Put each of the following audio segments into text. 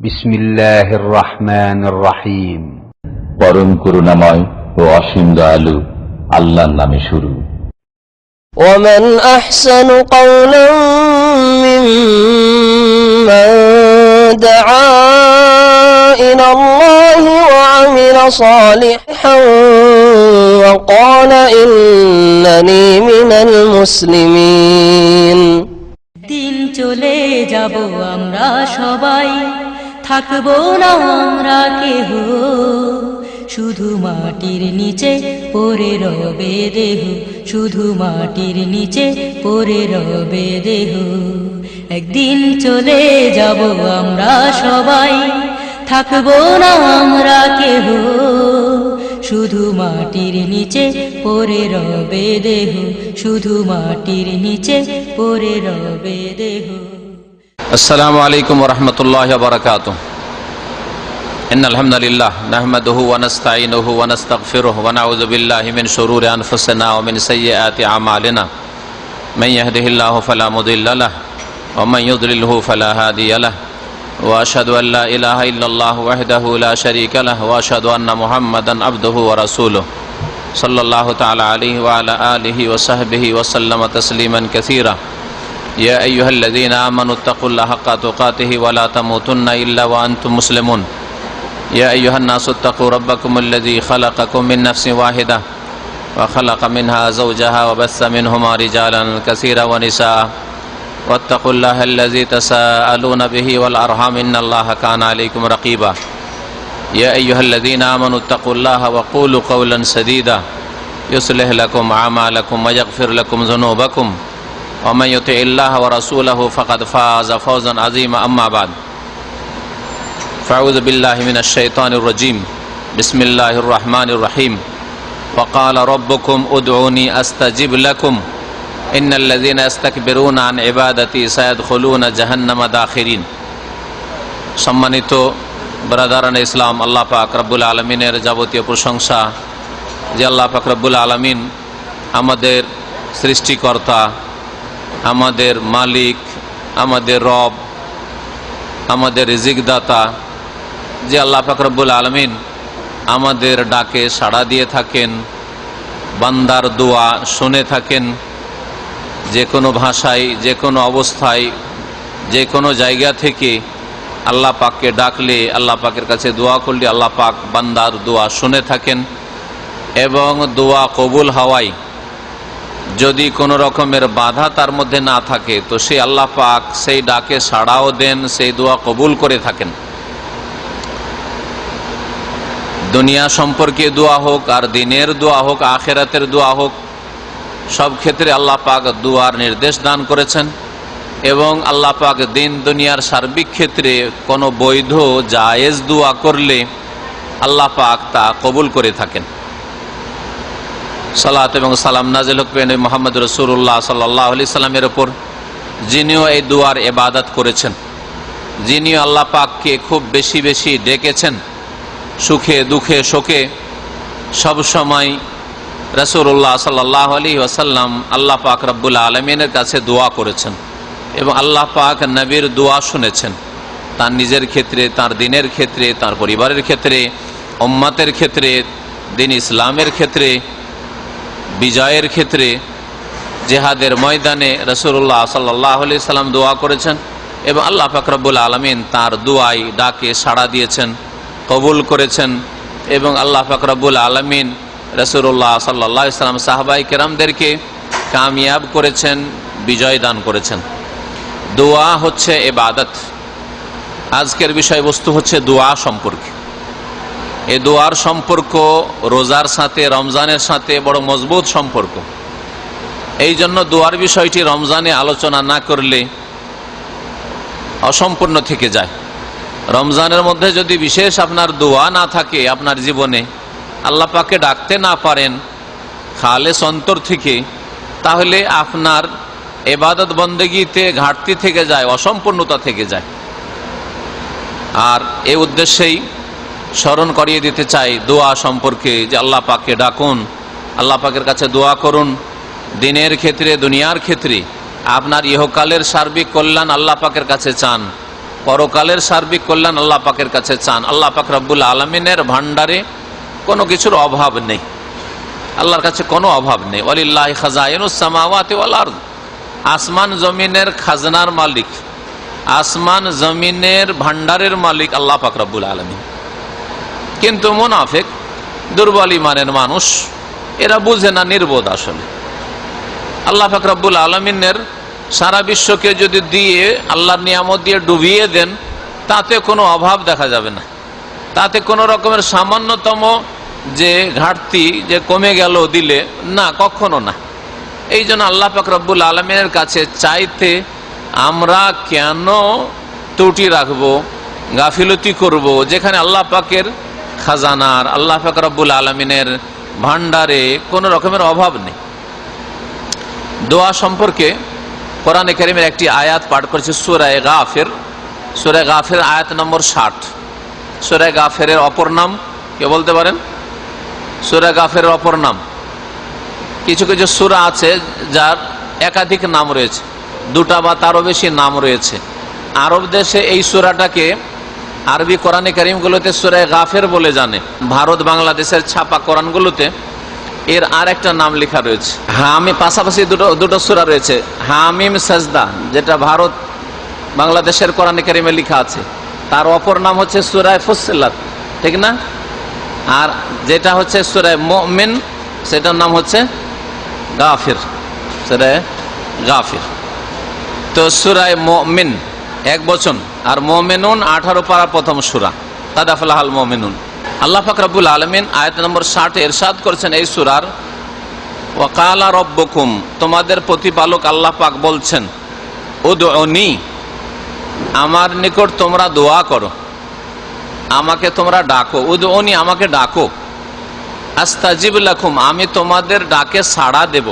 বিসমিল্লাহির রহমানির রহিম। পরম করুণাময় ও অসীম দয়ালু আল্লাহর নামে শুরু। ومن أحسن قولا ممن دعا إلى الله وعمل صالحا وقال إنني من المسلمين। দিন চলে যাব আমরা সবাই, থাকবো না আমরা কেহ, শুধু মাটির নিচে পড়ে রবে দেহ, শুধু মাটির নিচে পড়ে রবে দেহ। একদিন চলে যাব আমরা সবাই, থাকবো না আমরা কেহ, শুধু মাটির নিচে পড়ে রবে দেহ, শুধু মাটির নিচে পড়ে রবে দেহ। আসসালামু আলাইকুম ওয়া রাহমাতুল্লাহি ওয়া বারাকাতুহু। ইন্নাল হামদালিল্লাহ নাহমাদুহু ওয়া নাস্তাঈনুহু ওয়া নাস্তাগফিরুহু ওয়া নাউযু বিল্লাহি মিন শুরুরি আনফুসিনা ওয়া মিন সাইয়্যাতি আমালিনা। মান ইয়াহদিহিল্লাহু ফালা মুদিল্লা লাহু ওয়া মান ইউদ্লিলহু ফালা হাদিয়া লাহু। ওয়া আশহাদু আল লা ইলাহা ইল্লাল্লাহু ওয়াহদাহু লা শারীকা লাহু ওয়া আশহাদু আন্না মুহাম্মাদান আবদুহু ওয়া রাসূলুহু সাল্লাল্লাহু তাআলা আলাইহি ওয়া আলা আলিহি ওয়া সাহবিহি ওয়া সাল্লামা তাসলিমান কাসীরা। يا أيها الذين آمنوا اتقوا الله حق تقاته ولا تموتن إلا وأنتم مسلمون. يا أيها الناس اتقوا ربكم الذي خلقكم من نفس واحدة وخلق منها زوجها وبث منهما رجالا كثيرا ونساء واتقوا الله الذي تساءلون به والأرحام إن الله كان عليكم رقيبا. يا أيها الذين آمنوا اتقوا الله وقولوا قولا سديدا يصلح لكم أعمالكم ويغفر لكم ذنوبكم ومن يطع الله ورسوله فقد فاز فوزا عظيما. أما بعد فأعوذ بالله من الشيطان الرجيم. بسم الله الرحمن الرحيم. وقال ربكم ادعوني أستجب لكم إن الذين يستكبرون عن عبادتي سيدخلون جهنم داخرين. সম্মানিত ব্রাদারান ইসলাম, আল্লাহ পাক রব্বুল আলমিনের যাবতীয় প্রশংসা যে আল্লাহ পাক রব্বুল আলমিন আমাদের সৃষ্টিকর্তা, আমাদের মালিক, আমাদের রব, আমাদের রিজিকদাতা, যে আল্লাহ পাক রব্বুল আলামিন আমাদের ডাকে সাড়া দিয়ে থাকেন, বান্দার দোয়া শুনে থাকেন। যে কোনো ভাষায়, যে কোনো অবস্থায়, যে কোনো জায়গা থেকে আল্লাহ পাককে ডাকলে, আল্লাহ পাকের কাছে দোয়া করলে আল্লাহ পাক বান্দার দোয়া শুনে থাকেন। এবং দোয়া কবুল হওয়ায় যদি কোনো রকমের বাধা তার মধ্যে না থাকে তো সেই আল্লাহ পাক সেই ডাকে সাড়াও দেন, সেই দোয়া কবুল করে থাকেন। দুনিয়া সম্পর্কে দোয়া হোক, আর দিনের দোয়া হোক, আখিরাতের দোয়া হোক, সব ক্ষেত্রে আল্লাহ পাক দোয়ার নির্দেশ দান করেছেন। এবং আল্লাহ পাক দিন দুনিয়ার সার্বিক ক্ষেত্রে কোনো বৈধ জায়েজ দোয়া করলে আল্লাহ পাক তা কবুল করে থাকেন। সালাত এবং সালাম নাজিল হোক নবী মুহাম্মদ রাসূলুল্লাহ সাল্লাল্লাহু আলাইহি সাল্লামের ওপর, যিনিও এই দুয়ার ইবাদত করেছেন, যিনিও আল্লাহ পাককে খুব বেশি বেশি ডেকেছেন, সুখে দুঃখে শোকে সব সময় রাসূলুল্লাহ সাল্লাল্লাহু আলাইহি ওয়াসাল্লাম আল্লাহ পাক রব্বুল আলামিনের কাছে দোয়া করেছেন এবং আল্লাহ পাক নবীর দোয়া শুনেছেন। তার নিজের ক্ষেত্রে, তার দিনের ক্ষেত্রে, তার পরিবারের ক্ষেত্রে, উম্মতের ক্ষেত্রে, দিন ইসলামের ক্ষেত্রে, বিজয়ের ক্ষেত্রে, জেহাদের ময়দানে রাসূলুল্লাহ সাল্লাল্লাহু আলাইহি সাল্লাম দোয়া করেছেন এবং আল্লাহ পাক রব্বুল আলামিন তার দোয়ায় ডাকে সাড়া দিয়েছেন, কবুল করেছেন। এবং আল্লাহ পাক রব্বুল আলামিন রাসূলুল্লাহ সাল্লাল্লাহু আলাইহি সাল্লাম সাহাবায়ে কেরামদেরকে কামিয়াব করেছেন, বিজয় দান করেছেন। দোয়া হচ্ছে ইবাদত। আজকের বিষয়বস্তু হচ্ছে দোয়া সম্পর্কে। এই দোয়ার সম্পর্ক রোজার সাথে, রমজানের সাথে বড় মজবুত সম্পর্ক। এই জন্য দোয়ার বিষয়টি রমজানে আলোচনা না করলে অসম্পূর্ণ থেকে যায়। রমজানের মধ্যে যদি বিশেষ আপনার দোয়া না থাকে আপনার জীবনে, আল্লাহ পাককে ডাকতে না পারেন খালেস অন্তর থেকে, তাহলে আপনার ইবাদত বন্দেগীতে ঘাটতি থেকে যায়, অসম্পূর্ণতা থেকে যায়। আর এই উদ্দেশ্যেই স্মরণ করিয়ে দিতে চাই দোয়া সম্পর্কে, যে আল্লাহ পাককে ডাকুন, আল্লাহ পাকের কাছে দোয়া করুন। দিনের ক্ষেত্রে, দুনিয়ার ক্ষেত্রে আপনার ইহকালের সার্বিক কল্যাণ আল্লাহ পাকের কাছে চান। পরকালের সার্বিক কল্যাণ আল্লাহ পাকের কাছে চান। আল্লাহ পাক রব্বুল আলামিনের ভান্ডারে কোনো কিছুর অভাব নেই, আল্লাহর কাছে কোনো অভাব নেই। ওয়ালিল্লাহি খাজাইনুস সামাওয়াতি ওয়াল আরদ, আসমান জমিনের খাজনার মালিক, আসমান জমিনের ভান্ডারের মালিক আল্লাহ পাক রব্বুল আলামিন। কিন্তু মুনাফিক, দুর্বল ইমানের মানুষ, এরা বুঝে না, নির্বোধ। আসলে আল্লাহ পাক রব্বুল আলামিনের সারা বিশ্বকে যদি দিয়ে আল্লাহর নিয়ামত দিয়ে ডুবিয়ে দেন, তাতে কোনো অভাব দেখা যাবে না, তাতে কোনো রকমের সামান্যতম যে ঘাটতি যে কমে গেল দিলে না, কখনো না। এই জন্য আল্লাহ পাক রব্বুল আলামিনের কাছে চাইতে আমরা কেন ত্রুটি রাখবো, গাফিলতি করব, যেখানে আল্লাহ পাকের খাজানার, আল্লাহ পাক রব্বুল আলামিনের ভান্ডারে কোনো রকমের অভাব নেই। দোয়া সম্পর্কে কোরআনে কারীমের একটি আয়াত পাঠ করেছে সূরা গাফির, সূরা গাফির আয়াত নম্বর 60। সূরা গাফিরের অপর নাম কে বলতে পারেন? সূরা গাফিরের অপর নাম, কিছু কিছু সূরা আছে যার একাধিক নাম রয়েছে, দুটা বা তারও বেশি নাম রয়েছে। আরব দেশে এই সূরাটাকে আরবি কোরআনে কারীমগুলোতে সূরা গাফির বলে জানে। ভারত বাংলাদেশের ছাপা কোরআনগুলোতে এর আর একটা নাম লেখা রয়েছে। পাশাপাশি দুটো সূরা রয়েছে, হামিম সাজদা, যেটা ভারত বাংলাদেশের কোরআনে কারীমে লেখা আছে, তার অপর নাম হচ্ছে সূরা ফুসসিলাত, ঠিক না? আর যেটা হচ্ছে সূরা মুমিন, সেটার নাম হচ্ছে গাফির, সূরা গাফির। তো সূরা মুমিন এক বচন, আর মুমিনুন 18 পারা প্রথম সূরা, কাদ আফলাহাল মুমিনুন। আল্লাহ পাক রব্বুল আলামিন আয়াত নম্বর 60 ইরশাদ করেছেন এই সূরার, ওয়া ক্বালা রাব্বুকুম, তোমাদের প্রতিপালক আল্লাহ পাক বলছেন, উদউনি, আমার নিকট তোমরা দোয়া করো, আমাকে তোমরা ডাকো, উদউনি, আমাকে ডাকো, আস্তাজিব লাকুম, আমি তোমাদের ডাকে সাড়া দেব,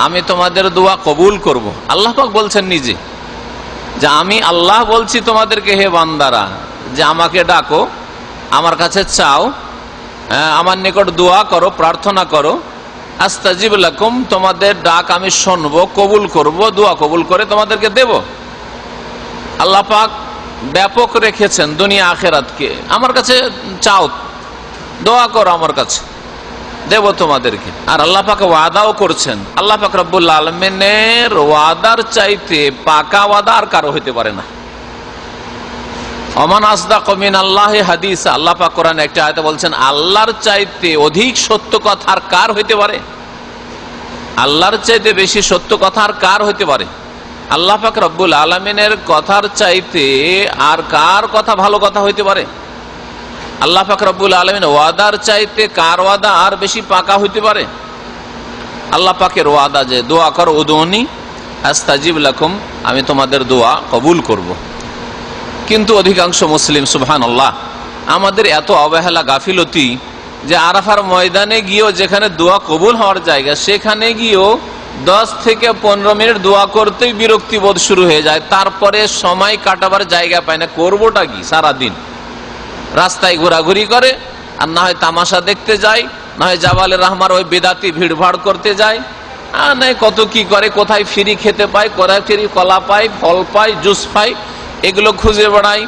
আমি তোমাদের দোয়া কবুল করব। আল্লাহ পাক বলছেন নিজে যে আমি আল্লাহ বলছি তোমাদেরকে, হে বান্দারা, যে আমাকে ডাকো, আমার কাছে চাও, আমার নিকট দোয়া করো, প্রার্থনা করো, আস্তাজিব লাকুম, তোমাদের ডাক আমি শুনবো, কবুল করব, দোয়া কবুল করে তোমাদেরকে দেব। আল্লাহ পাক ব্যাপক রেখেছেন দুনিয়া আখেরাতকে, আমার কাছে চাও, দোয়া করো, আমার কাছে দেব তোমাদেরকে। আর আল্লাহ পাক ওয়াদাও করছেন, আল্লাহ পাক রব্বুল আলামিনের ওয়াদার চাইতে পাকা ওয়াদা আর কারো হইতে পারে না। ওমান আসদাকু মিনাল্লাহি হাদিসা, আল্লাহ পাক কোরআনে একটা আয়াতে বলছেন, আল্লাহর চাইতে অধিক সত্য কথা আর কার হইতে পারে? আল্লাহর চাইতে বেশি সত্য কথা আর কার হইতে পারে? আল্লাহ পাক রব্বুল আলামিনের কথার চাইতে আর কার কথা ভালো কথা হইতে পারে? আল্লাহ পাক রব্বুল আলামিন ওয়াদার চাইতে কার ওয়াদা আর বেশি পাকা হইতে পারে? আল্লাহ পাকের ওয়াদা যে দোয়া করো, উদউনি আস্তাজিব লাকুম, আমি তোমাদের দোয়া কবুল করব। কিন্তু অধিকাংশ মুসলিম, সুবহানাল্লাহ, আমাদের এত অবহেলা, গাফিলতি, যে আরাফার ময়দানে গিয়েও যেখানে দোয়া কবুল হওয়ার জায়গা, সেখানে গিয়েও 10 থেকে 15 মিনিট দোয়া করতেই বিরক্তি বোধ শুরু হয়ে যায়। তারপরে সময় কাটাবার জায়গা পায় না, করবোটা কি? সারাদিন রাস্তায় ঘোরাঘুরি করে, আর না হয় তামাশা দেখতে যায়, না হয় জাবালে রহমার ওই বেদাতি ভিড়ভাড় করতে যায়, আর না কত কি করে, কোথায় ফ্রি খেতে পায়, কোথায় ফ্রি কলা পায়, ফল পায়, জুস পায়, এগুলো খুঁজে বেড়ায়।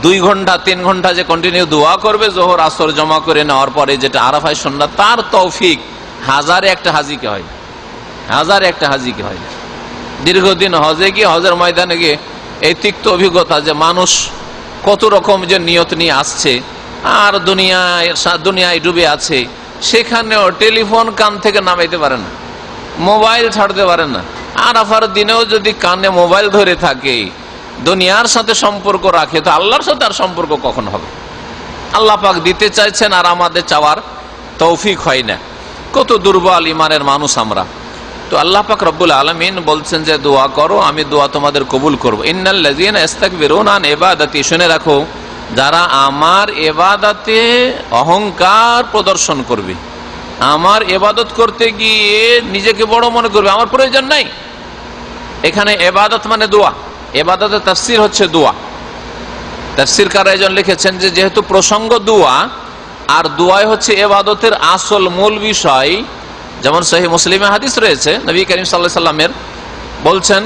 2 ঘন্টা 3 ঘন্টা যে কন্টিনিউ দোয়া করবে, জোহর আসর জমা করে নেওয়ার পরে যেটা আরাফায় সুন্নাত, তার তৌফিক হাজারে একটা হাজিকে হয়, হাজারে একটা হাজিকে হয়। দীর্ঘদিন হজে গিয়ে, হজের ময়দানে গিয়ে এই তিক্ত অভিজ্ঞতা যে মানুষ কত রকম যে নিয়ত নিয়ে আসছে আর দুনিয়ায় ডুবে আছে, সেখানেও টেলিফোন কান থেকে নামাইতে পারে না, মোবাইল ছাড়তে পারে না। আরাফার দিনেও যদি কানে মোবাইল ধরে থাকে, দুনিয়ার সাথে সম্পর্ক রাখে, তো আল্লাহর সাথে আর সম্পর্ক কখন হবে? আল্লাহ পাক দিতে চাইছেন আর আমাদের চাওয়ার তৌফিক হয় না। কত দুর্বল ইমানের মানুষ আমরা। তো আল্লাহ পাক রব্বুল আলামিন বলছেন যে দোয়া করো, আমি দোয়া তোমাদের কবুল করব। ইন্নাল্লাযীনা ইস্তাকবিরুনা আন ইবাদাতি, শুনে রাখো, যারা আমার ইবাদতে অহংকার প্রদর্শন করবে, আমার ইবাদত করতে গিয়ে নিজেকে বড় মনে করবে, আমার প্রয়োজন নাই। এখানে ইবাদত মানে দোয়া, ইবাদতের তাফসীর হচ্ছে দোয়া। তাফসীরকার একজন লিখেছেন যে যেহেতু প্রসঙ্গ দোয়া, আর দোয়াই হচ্ছে ইবাদতের আসল মূল বিষয়, যেমন সহিহ মুসলিমে হাদিস রয়েছে, নবী করিম সাল্লাল্লাহু আলাইহি সাল্লামের বলছেন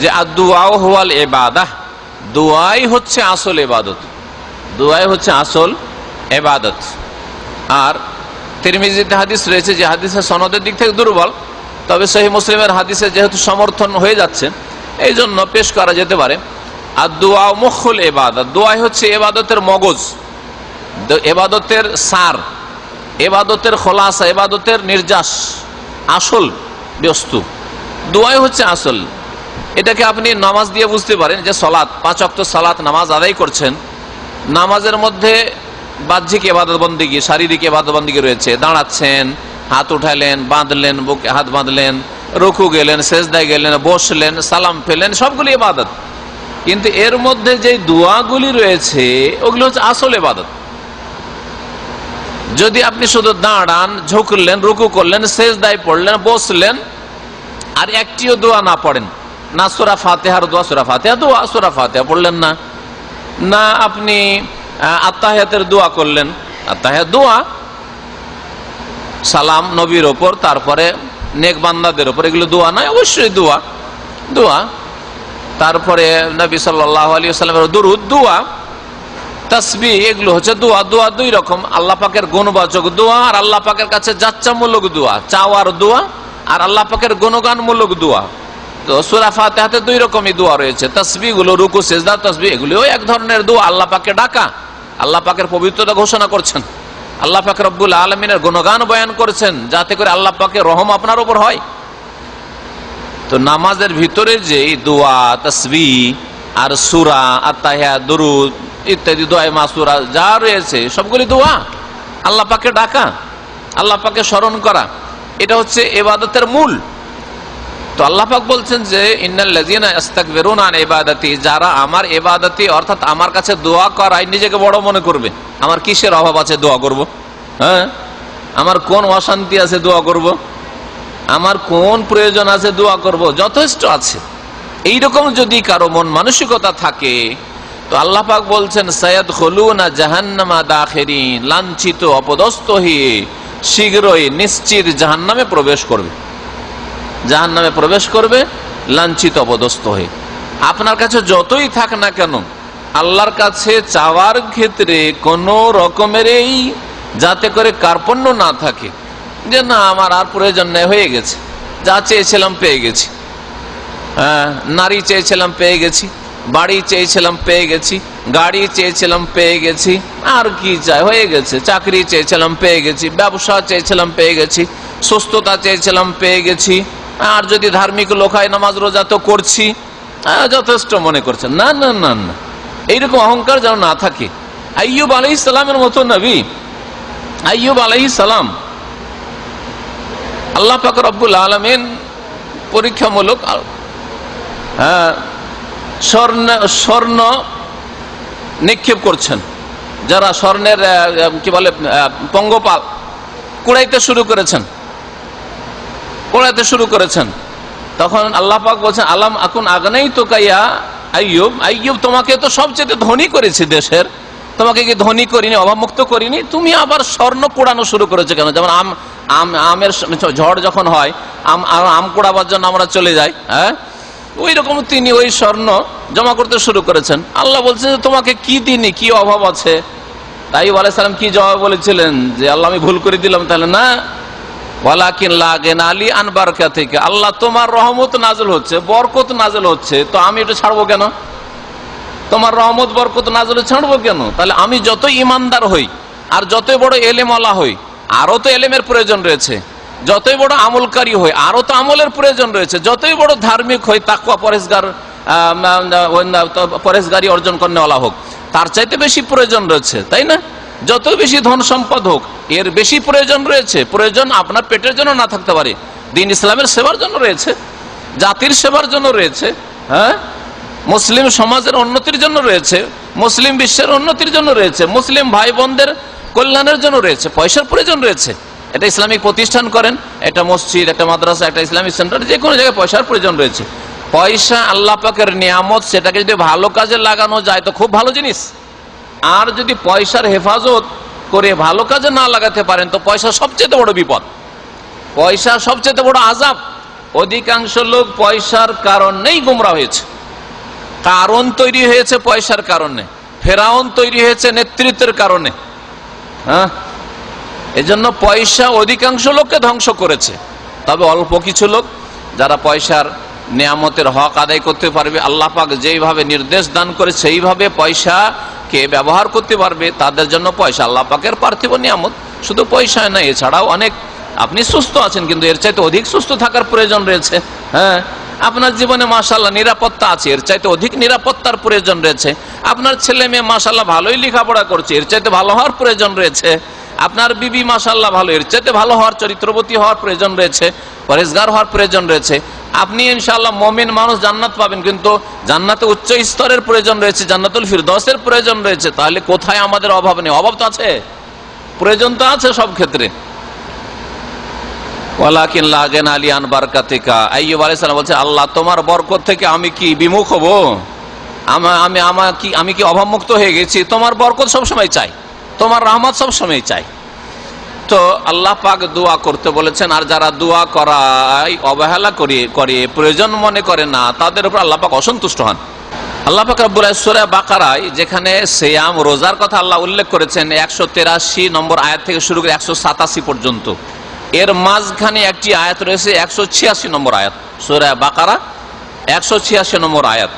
যে আদ-দুআ হুয়াল ইবাদাহ, দোয়াই হচ্ছে আসল ইবাদত, দোয়াই হচ্ছে আসল ইবাদত। আর তিরমিজিতে হাদিস রয়েছে যে হাদিসের সনদের দিক থেকে দুর্বল, তবে সহিহ মুসলিমের হাদিসে যেহেতু সমর্থন হয়ে যাচ্ছে এই জন্য পেশ করা যেতে পারে। আর দোয়া মুখুল ইবাদত, দোয়াই হচ্ছে ইবাদতের মগজ, ইবাদতের সার, ইবাদতের খোলাসা, ইবাদতের নির্যাস, আসল বস্তু। দোয়াই হচ্ছে আসল। এটাকে আপনি নামাজ দিয়ে বুঝতে পারেন যে সালাত, 5 ওয়াক্ত সালাত নামাজ আদায় করছেন, নামাজের মধ্যে বাহ্যিক ইবাদত বন্দেগী, শারীরিক ইবাদত বন্দেগী রয়েছে। দাঁড়াচ্ছেন, হাত উঠালেন, বাঁধলেন, বুকে হাত বাঁধলেন, রুকু গেলেন, সেজদায় গেলেন, বসলেন, সালাম ফেলেন, সবগুলি ইবাদত। কিন্তু এর মধ্যে যে দোয়াগুলি রয়েছে ওগুলো হচ্ছে আসল ইবাদত। যদি আপনি শুধু দাঁড়ান, ঝুঁকলেন, রুকু করলেন, সেজদায় পড়লেন, বসলেন, আর একটিও দোয়া না পড়েন, না সূরা ফাতিহার দোয়া, সূরা ফাতিহা দোয়া, সূরা ফাতিহা পড়লেন না, না আপনি আত্তাহিয়াতের দোয়া করলেন, আত্তাহিয়াত দোয়া, সালাম নবীর ওপর, তারপরে নেক বান্দাদের ওপর, এগুলো দোয়া নয়, অবশ্যই দোয়া, দোয়া। তারপরে নবী সাল্লাল্লাহু আলাইহি ওয়াসাল্লামের দুরূদ, দোয়া, তাসবিহ, এগুলো হচ্ছে দোয়া। দোয়া দুই রকম, আল্লাহ পাকের গুণবাচক দোয়া আর আল্লাহ পাকের কাছে যাচ্ছামূলক দোয়া, চাওয়ার দোয়া আর আল্লাহ পাকের গুণগানমূলক দোয়া। তো সূরা ফাতিহাতে দুই রকমই দোয়া রয়েছে। তাসবিহ গুলো, রুকু সিজদা তাসবিহ, এগুলিও এক ধরনের দোয়া, আল্লাহ পাককে ডাকা, আল্লাহ পাকের পবিত্রতা ঘোষণা করছেন, আল্লাহ পাক রব্বুল আলামিনের গুণগান বয়ান করছেন, যাতে করে আল্লাহ পাকের রহম আপনার উপর হয়। তো নামাজের ভিতরে যে দোয়া, তাসবিহ আর সূরা, আত্তাহিয়াত, দুরূদ ইত্যাদি দোয়া মাসুরা যা রয়েছে সবগুলি দোয়া, আল্লাহ পাককে ডাকা, আল্লাহ পাককে স্মরণ করা, এটা হচ্ছে ইবাদতের মূল। তো আল্লাহ পাক বলছেন যে ইন্নাল্লাযীনা ইস্তাকবিরুনা আন ইবাদাতি, যারা আমার ইবাদতি অর্থাৎ আমার কাছে দোয়া করায় নিজেকে বড় মনে করবে। আমার কিসের অভাব আছে দোয়া করব? হ্যাঁ, আমার কোন অশান্তি আছে দোয়া করব? আমার কোন প্রয়োজন আছে দোয়া করব? যথেষ্ট আছে। এইরকম যদি কারো মন মানসিকতা থাকে তো আল্লাহ পাক বলছেন সায়াদখুলুনা জাহান্নামা দাখিরিন, লাঞ্ছিত অপদস্থ হয়ে শীঘ্রই নিশ্চিত জাহান্নামে প্রবেশ করবে, জাহান্নামে প্রবেশ করবে লাঞ্ছিত অপদস্থ হয়ে। আপনার কাছে যতই থাক না কেন, আল্লাহর কাছে চাওয়ার ক্ষেত্রে কোন রকমের যাতে করে কার্পণ্য না থাকে, যে না আমার আর প্রয়োজন নেই, হয়ে গেছে, যা চেয়েছিলাম পেয়ে গেছি, হ্যাঁ, নারী চেয়েছিলাম পেয়ে গেছি, বাড়ি চেয়েছিলাম পেয়ে গেছি, গাড়ি চেয়েছিলাম পেয়ে গেছি, আর কি চাই, হয়ে গেছে, চাকরি চেয়েছিলাম পেয়ে গেছি, ব্যবসা চেয়েছিলাম পেয়ে গেছি, সুস্থতা চেয়েছিলাম পেয়ে গেছি, আর যদি ধার্মিক লোক হয় নামাজ রোজা তো করছি, যথেষ্ট মনে করছেন। না না না না, এইরকম অহংকার যেন না থাকে। আইয়ুব আলাইহিস সালামের মতো নবী, আইয়ুব আলাইহিস সালাম, আল্লাহ পাক রব্বুল আলামিন পরীক্ষামূলক স্বর্ণ নিক্ষেপ করছেন, যারা স্বর্ণের কি বলে পঙ্গপাল কুড়াইতে শুরু করেছেন, তখন আল্লাহ পাক বলছেন আলাম আকুন আগনাই তো কাইয়া আইয়ুব, আইয়ুব তোমাকে তো সবচেয়ে ধনী করেছে দেশের, তোমাকে কি ধনী করিনি, অভাবমুক্ত করিনি, তুমি আবার স্বর্ণ কুড়ানো শুরু করেছো কেন? যেমন আমের ঝড় যখন হয়, আম কুড়াবার জন্য আমরা চলে যাই, হ্যাঁ, ওই রকম তিনি ওই স্বর্ণ জমা করতে শুরু করেছেন। আল্লাহ বলছেন যে তোমাকে কি দিনি, কি অভাব আছে? আইয়ুব আলাইহিস সালাম কি জবাব বলেছিলেন? যে আল্লাহ আমি ভুল করে দিলাম? তাহলে না, ওয়ালাকিন লা গিনা লি আন বারাকাতিকা, আল্লাহ তোমার রহমত নাযিল হচ্ছে, বরকত নাযিল হচ্ছে, তো আমি এটা ছাড়বো কেন? তোমার রহমত বরকত নাযিল ছাড়বো কেন? তাহলে আমি যতই ইমানদার হই আর যতই বড় এলেমওয়ালা হই, আরো তো এলেমের প্রয়োজন রয়েছে, যতই বড় আমলকারী হই আরো তো আমলের প্রয়োজন রয়েছে, যতই বড় ধার্মিক হই, তাকওয়া পরেশগারি অর্জন করনেওয়ালা হোক, তার চাইতে বেশি প্রয়োজন রয়েছে, তাই না? যত বেশি ধন সম্পদ হোক এর বেশি প্রয়োজন রয়েছে। প্রয়োজন আপনার পেটের জন্য না থাকতে পারে, দ্বীন ইসলামের সেবার জন্য রয়েছে, জাতির সেবার জন্য রয়েছে, হ্যাঁ, মুসলিম সমাজের উন্নতির জন্য রয়েছে, মুসলিম বিশ্বের উন্নতির জন্য রয়েছে, মুসলিম ভাই বোনদের কল্যাণের জন্য রয়েছে, পয়সার প্রয়োজন রয়েছে। এটা ইসলামিক প্রতিষ্ঠান করেন, একটা মসজিদ, একটা মাদ্রাসা, একটা ইসলামিক সেন্টার, যে কোনো জায়গায় পয়সার প্রয়োজন রয়েছে। পয়সা আল্লাহ পাকের নিয়ামত, সেটাকে যদি ভালো কাজে লাগানো যায় তো খুব ভালো জিনিস। আর যদি পয়সার হেফাজত করে ভালো কাজে না লাগাতে পারেন তো পয়সা সবচেয়ে বড় বিপদ, পয়সা সবচেয়ে বড় আযাব। অধিকাংশ লোক পয়সার কারণেই গোমরা হয়েছে, কারণ তৈরি হয়েছে পয়সার কারণে, ফেরাউন তৈরি হয়েছে নেতৃত্বের কারণে। হ্যাঁ, এজন্য পয়সা অধিকাংশ লোককে ধ্বংস করেছে। তবে অল্প কিছু লোক যারা পয়সার নিয়ামতের হক আদায় করতে পারবে, আল্লাহ পাক যেইভাবে নির্দেশ দান করে সেইভাবে পয়সাকে ব্যবহার করতে পারবে, তাদের জন্য পয়সা আল্লাহ পাকের পার্থিব নিয়ামত। শুধু পয়সা নয়, এছাড়াও অনেক, আপনি সুস্থ আছেন কিন্তু এর চাইতে অধিক সুস্থ থাকার প্রয়োজন রয়েছে। হ্যাঁ, আপনার জীবনে মাশাআল্লাহ নিরাপত্তা আছে, এর চাইতে অধিক নিরাপত্তার প্রয়োজন রয়েছে। আপনার ছেলে মেয়ে মাশাআল্লাহ ভালোই লেখাপড়া করছে, এর চাইতে ভালো হওয়ার প্রয়োজন রয়েছে। আপনার বিবি মাশাআল্লাহ ভালো, এর চাইতে ভালো হওয়ার, চরিত্রবতী হওয়ার প্রয়োজন রয়েছে, পরেশগার হওয়ার প্রয়োজন রয়েছে। আপনি ইনশাআল্লাহ মুমিন মানুষ, জান্নাত পাবেন, কিন্তু জান্নাতে উচ্চ স্তরের প্রয়োজন রয়েছে, জান্নাতুল ফিরদৌসের প্রয়োজন রয়েছে। তাহলে কোথায় আমাদের অভাব নেই? অভাব তো আছে, প্রয়োজন তো আছে সব ক্ষেত্রে। ওয়ালাকিন লা গানা আলী আন বারাকাতিকা, আইয়ুব আলাইহিস সালাম বলছে, আল্লাহ তোমার বরকত থেকে আমি কি বিমুখ হব? আমি কি অভাবমুক্ত হয়ে গেছি? তোমার বরকত সবসময় চাই, তোমার রহমত সবসময় চাই। তো আল্লাহ পাক দোয়া করতে বলেছেন, আর যারা দোয়া করায় অবহেলা করে প্রয়োজন মনে করে না, তাদের উপর আল্লাহ পাক অসন্তুষ্ট হন। আল্লাহ পাক রব্বুল আলামিন সূরা বাকারায় যেখানে সিয়াম রোজার কথা আল্লাহ উল্লেখ করেছেন 183 নম্বর আয়াত থেকে শুরু করে 187 পর্যন্ত, এর মাঝখানে একটি আয়াত রয়েছে 186 নম্বর আয়াত, সূরা বাকারা 186 নম্বর আয়াত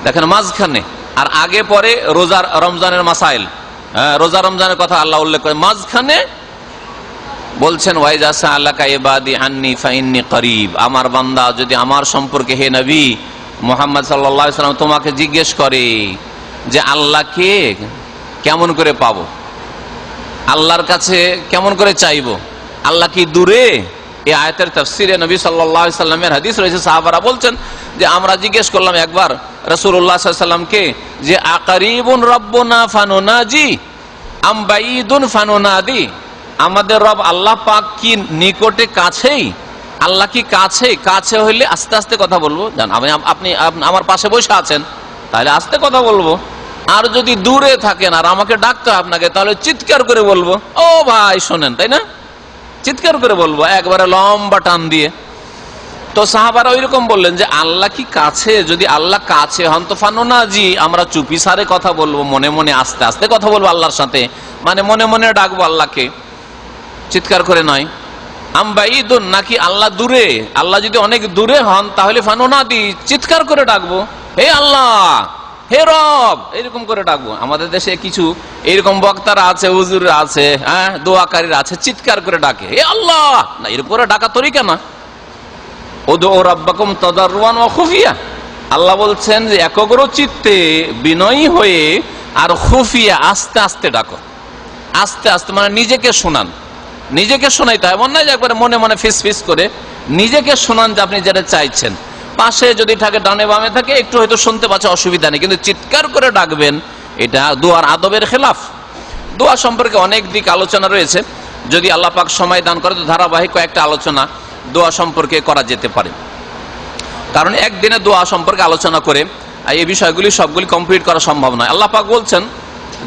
দেখেন মাঝখানে। আর আগে পরে রমজানের মাসাইল, রোজা রমজানের কথা আল্লাহ উল্লেখ করে, মাঝখানে বলছেন ওয়াইজা সাআলাকা ইবাদি আন্নী ফাইন্নী করিব, আমার বান্দা যদি আমার সম্পর্কে, হে নবী মুহাম্মদ সাল্লাল্লাহু আলাইহি ওয়াসাল্লাম তোমাকে জিজ্ঞেস করে যে আল্লাহকে কেমন করে পাবো, আল্লাহর কাছে কেমন করে চাইবো, আল্লাহ কি দূরে? এই আয়াতের তাফসিরে নবী সাল্লাল্লাহু আলাইহি ওয়াসাল্লামের হাদিস রয়েছে, সাহাবারা বলছেন যে আমরা জিজ্ঞেস করলাম একবার রাসূলুল্লাহ সাল্লাল্লাহু আলাইহি ওয়াসাল্লামকে যে আকারিবুন রাব্বুনা ফানুনাজি আম বাঈদুন ফানুনাদি, আমাদের রব আল্লাহ পাক কি নিকটে কাছেই? আল্লাহ কি কাছে? কাছে হইলে আস্তে আস্তে কথা বলবো, জান আপনি আমার পাশে বসে আছেন তাহলে আস্তে কথা বলবো, আর যদি দূরে থাকেন আর আমাকে ডাকতে হয় আপনাকে, তাহলে চিৎকার করে বলবো, ও ভাই শোনেন, তাই না? চিৎকার করে বলবো, একবারে লম্বা টান দিয়ে। তো সাহাবারা ওইরকম বললেন যে আল্লাহ কি কাছে? যদি আল্লাহ কাছে হন তো ফানুনাজি, আমরা চুপি সারে কথা বলবো, মনে মনে আস্তে আস্তে কথা বলবো আল্লাহর সাথে, মানে মনে মনে ডাকবো আল্লাহকে, চিৎকার করে নয়। আম বাঈদুন, নাকি আল্লাহ দূরে? আল্লাহ যদি অনেক দূরে হন তাহলে ফানুনাদি, চিৎকার করে ডাকবো, হে আল্লাহ, হে রব, এরকম করে ডাকবো। আমাদের দেশে কিছু এরকম বক্তারা আছে, হুজুর আছে, হ্যাঁ, দোয়াকারীরা আছে, চিৎকার করে ডাকে হে আল্লাহ, না এরকম করে ডাকা তরিকা না। উদউ রাব্বাকুম তাদাররুআন ওয়া খুফিয়া, আল্লাহ বলছেন যে একগ্র চিত্তে বিনয়ী হয়ে আর খুফিয়া, আস্তে আস্তে ডাকো, আস্তে আস্তে, মানে নিজেকে শোনান, নিজেকে শোনাইতে হয়, এমন নয় যে একবারে মনে মনে ফিস ফিস করে, নিজেকে শোনান যে আপনি যেটা চাইছেন। পাশে যদি থাকে, ডানে বামে থাকে, একটু হয়তো শুনতে পাচ্ছে, অসুবিধা নেই, কিন্তু চিৎকার করে ডাকবেন, এটা দোয়ার আদবের খেলাফ। দোয়া সম্পর্কে অনেক দিক আলোচনা রয়েছে, যদি আল্লাহ পাক সময় দান করে তো ধারাবাহিক কয়েকটা আলোচনা দোয়া সম্পর্কে করা যেতে পারে, কারণ একদিনে দোয়া সম্পর্কে আলোচনা করে এই বিষয়গুলি সবগুলি কমপ্লিট করা সম্ভব নয়। আল্লাহ পাক বলছেন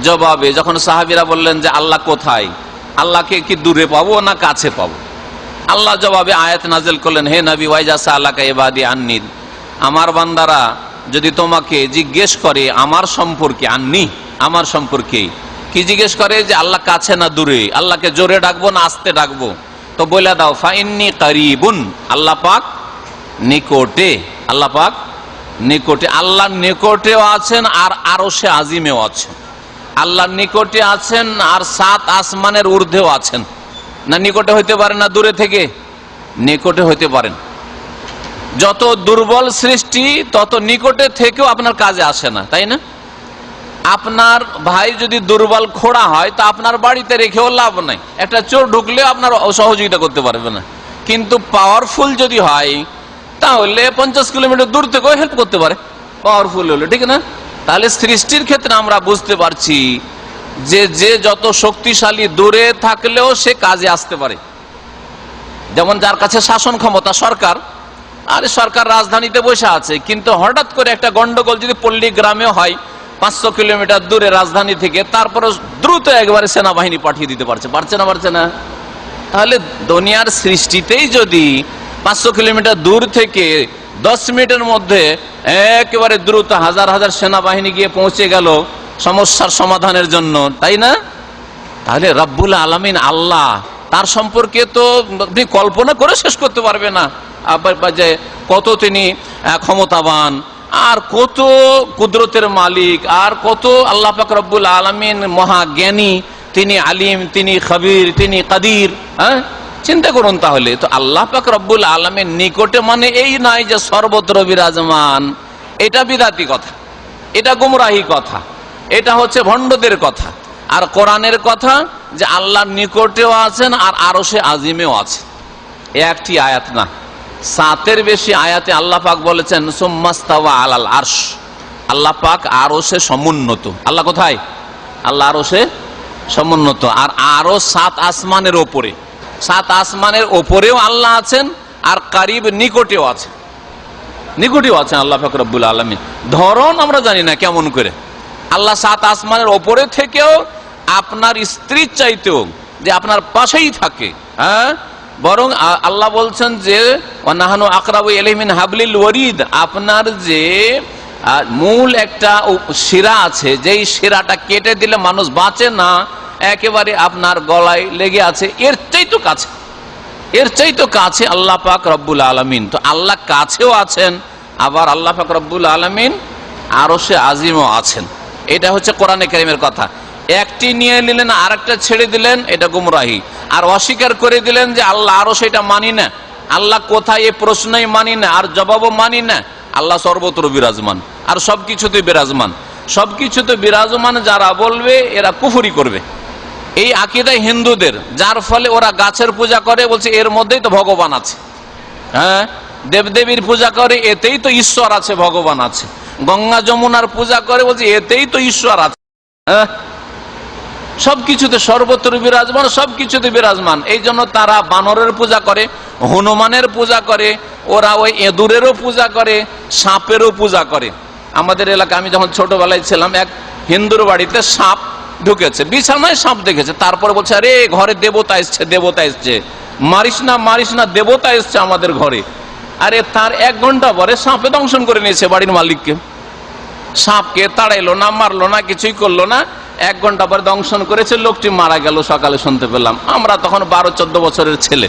জবাবে, যখন সাহাবীরা বললেন যে আল্লাহ কোথায়, আল্লাহকে কি দূরে পাবো না কাছে পাবো, আল্লাহ জবাবে আয়াত নাজিল করলেন, হে নবী ওয়াইজা সাআলাকা ইবাদি আন্নী, আমার বান্দারা যদি তোমাকে জিজ্ঞেস করে আমার সম্পর্কে, আন্নী আমার সম্পর্কে, কি জিজ্ঞেস করে যে আল্লাহ কাছে না দূরে, আল্লাহকে জোরে ডাকবো না আস্তে ডাকবো, তো বলে দাও ফাইন্নী করিবুন, আল্লাহ পাক নিকটে, আল্লাহ পাক নিকটে, আল্লাহর নিকটেও আছেন আর আরশে আজিমেও আছেন, আল্লাহর নিকটে আছেন আর 7 আসমানের ঊর্ধ্বেও আছেন। না নিকটে হইতে পারেন না দূরে থেকে? নিকটে হইতে পারেন। যত দুর্বল সৃষ্টি তত নিকটে থেকেও আপনার কাজে আসে না, তাই না? আপনার ভাই যদি দুর্বল খোড়া হয় তা আপনার বাড়িতে রেখেও লাভ নাই, একটা চোর ঢুকলেও আপনার সহযোগিতা করতে পারবে না, কিন্তু পাওয়ারফুল যদি হয় তাহলে 50 কিলোমিটার দূর থেকেও হেল্প করতে পারে, পাওয়ারফুল হলে, ঠিক না? তাহলে সৃষ্টির ক্ষেত্রে আমরা বুঝতে পারছি যে যত শক্তিশালী, দূরে থাকলেও সে কাজে আসতে পারে। যেমন যার কাছে শাসন ক্ষমতা, সরকার, আরে সরকার রাজধানীতে বসে আছে, কিন্তু হঠাৎ করে একটা গন্ডগোল যদি পল্লী গ্রামে হয় 500 কিলোমিটার দূরে রাজধানী থেকে, তারপরে দ্রুত একবারে সেনাবাহিনী পাঠিয়ে দিতে পারছে না? তাহলে দুনিয়ার সৃষ্টিতেই যদি 500 কিলোমিটার দূর থেকে 10 মিনিটের মধ্যে একেবারে দ্রুত হাজার হাজার সেনাবাহিনী গিয়ে পৌঁছে গেল সমস্যার সমাধানের জন্য, তাই না? তাহলে রব্বুল আলামিন আল্লাহ, তার সম্পর্কে তো আপনি কল্পনা করে শেষ করতে পারবে না যে কত তিনি ক্ষমতাবান, আর কত কুদরতের মালিক, আর কত আল্লাহ পাক রব্বুল আলামিন মহাজ্ঞানী, তিনি আলিম, তিনি খবীর, তিনি কাদির। চিন্তা করুন তাহলে। তো আল্লাহ পাক রব্বুল আলামিন নিকটে মানে এই নয় যে সর্বত্র বিরাজমান, এটা বিদাতি কথা, এটা গুমরাহি কথা, এটা হচ্ছে ভণ্ডদের কথা। আর কোরআনের কথা যে আল্লাহর নিকটেও আছেন আর আরশে আজিমেও আছে। একটি আয়াত না, 7-এর বেশি আয়াতে আল্লাহ পাক বলেছেন সুম্মাস্তাওয়া আলাল আরশ, আল্লাহ পাক আরশে সমুন্নত। আল্লাহ কোথায়? আল্লাহ আরশে সমুন্নত। আর আরো 7 আসমানের ওপরে, 7 আসমানের ওপরেও আল্লাহ আছেন, আর কারিব নিকটেও আছেন, নিকটেও আছেন আল্লাহ পাক রব্বুল আলামিন। ধরন আমরা জানি না কেমন করে। আল্লাহ 7 আসমানের ওপরে থেকেও আপনার স্ত্রীর চাইতেও যে আপনার পাশেই থাকে, বরং আল্লাহ বলছেন যে ওয়ানাহানু আকরাবু ইলাইহি মিন হাবলিল ওয়ারিদ, আপনার যে মূল একটা শিরা আছে, যেই শিরাটা কেটে দিলে মানুষ বাঁচে না, একেবারে আপনার গলায় লেগে আছে, এর চাইতো কাছে, এর চাইতো কাছে আল্লাহ পাক রব্বুল আলামিন। তো আল্লাহ কাছেও আছেন, আবার আল্লাহ পাক রব্বুল আলামিন আরশে আজিমও আছেন। এটা হচ্ছে কোরআনে কারীমের কথা। একটি নিয়ে নিলেন আর একটা ছেড়ে দিলেন, এটা গুমরাহি। আর অস্বীকার করে দিলেন যে আল্লাহ আরশ, এটা মানি না। আল্লাহ কোথায় এই প্রশ্নই মানি না, আর জবাবও মানি না। আল্লাহ সর্বত্র বিরাজমান, আর সবকিছুতে বিরাজমান। সবকিছুতে বিরাজমান যারা বলবে এরা কুফরি করবে। এই আকীদা হিন্দুদের, যার ফলে ওরা গাছের পূজা করে, বলছে এর মধ্যেই তো ভগবান আছে। দেবদেবীর পূজা করে, এতেই তো ঈশ্বর আছে, ভগবান আছে। গঙ্গা যমুনার পূজা করে, বলছে এতেই তো ঈশ্বর আছে। সবকিছুতে সর্বত্র বিরাজমান, সবকিছুতে বিরাজমান। এই জন্য তারা বানরের পূজা করে, হনুমানের পূজা করে, ওরা ওই এঁদুরেরও পূজা করে, সাপেরও পূজা করে। আমাদের এলাকায় আমি যখন ছোটবেলায় ছিলাম, এক হিন্দুর বাড়িতে সাপ ঢুকেছে, বিছানায় সাপ দেখেছে। তারপরে বলছে আরে ঘরে দেবতা এসছে, দেবতা এসছে, মারিস না মারিস না, দেবতা এসছে আমাদের ঘরে। আরে তার 1 ঘন্টা পরে সাপে দংশন করে নিয়েছে বাড়ির মালিককে। সাপকে তাড়াইলো না, মারলো না, কিছুই করলো না। 1 ঘন্টা পরে দংশন করেছে, লোকটি মারা গেল। সকালে শুনতে পেলাম, আমরা তখন 12-14 বছরের ছেলে।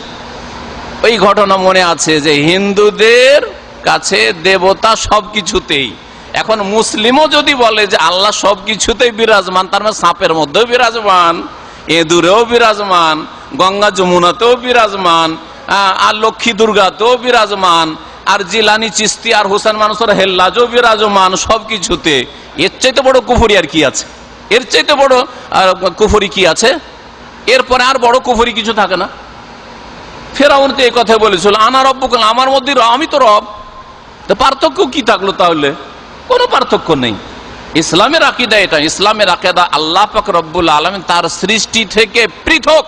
ওই ঘটনা মনে আছে যে হিন্দুদের কাছে দেবতা সবকিছুতেই। এখন মুসলিমও যদি বলে যে আল্লাহ সবকিছুতেই বিরাজমান, তার মানে সাপের মধ্যেও বিরাজমান, এঁদুরেও বিরাজমান, গঙ্গা যমুনাতেও বিরাজমান, আর লক্ষ্মী দুর্গাতেও বিরাজমান, আর জিলানি চিস্তি আর হুসেন মানুষের হেল্লাজও বিরাজমান, সবকিছুতে। এর চাইতে বড় কুফরি আর কি আছে? এর চাইতে বড় কুফরি কি আছে? এরপরে আর বড় কুফরি কিছু থাকে না। ফেরাউন তো এই কথা বলেছিল, আনা রব্বুকুল, আমার মধ্যে আমি তো রব। তো পার্থক্য কি থাকলো তাহলে? কোনো পার্থক্য নেই। ইসলামের আকীদা এটা। ইসলামের আকীদা আল্লাহ পাক রব্বুল আলামিন তার সৃষ্টি থেকে পৃথক।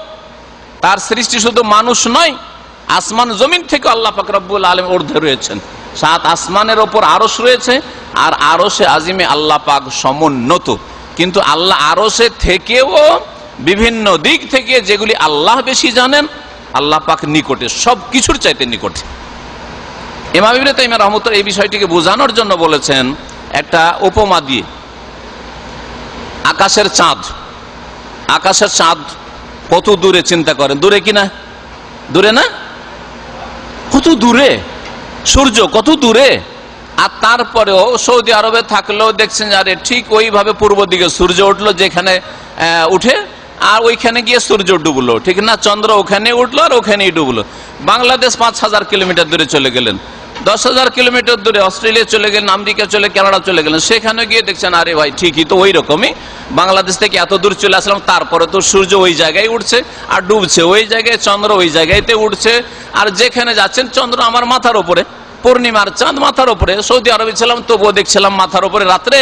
তার সৃষ্টি শুধু মানুষ নয়, আসমান জমিন থেকে আল্লাহ পাক রব্বুল আলামিন ঊর্ধ্বে রয়েছেন। 7 আসমানের ওপর আরশ রয়েছে, আর আরশে আজিমে আল্লাহ পাক সমুন্নত। কিন্তু আল্লাহ আরশে থেকেও বিভিন্ন দিক থেকে যেগুলি আল্লাহ বেশি জানেন, আল্লাহ পাক নিকটে, সব কিছুর চাইতে নিকটে। ইমাম ইবনে তাইমিয়া রাহমাতুল্লাহ এই বিষয়টিকে বোঝানোর জন্য বলেছেন একটা উপমা দিয়ে। আকাশের চাঁদ, আকাশের চাঁদ কত দূরে চিন্তা করেন, দূরে কিনা? দূরে না? কত দূরে? সূর্য কত দূরে? আর তারপরেও সৌদি আরবে থাকলেও দেখছেন আরে ঠিক ওইভাবে পূর্ব দিকে সূর্য উঠলো, যেখানে উঠে আর ওইখানে গিয়ে সূর্য ডুবলো, ঠিক না? চন্দ্র ওখানে উঠলো আর ওখানেই ডুবলো। বাংলাদেশ 5000 কিলোমিটার দূরে চলে গেলেন, 10,000 কিলোমিটার দূরে অস্ট্রেলিয়া চলে গেলেন, আমেরিকা চলে, কানাডা চলে গেলেন, সেখানে গিয়ে দেখছেন আরে ভাই ঠিকই তো ওই রকমই। বাংলাদেশ থেকে এত দূর চলে আসলাম, তারপরে তো সূর্য ওই জায়গায় উঠছে আর ডুবছে ওই জায়গায়, চন্দ্র ওই জায়গায়তে উঠছে, আর যেখানে যাচ্ছেন চন্দ্র আমার মাথার উপরে, পূর্ণিমার চাঁদ মাথার উপরে। সৌদি আরবে ছিলাম তবুও দেখছিলাম মাথার উপরে রাত্রে,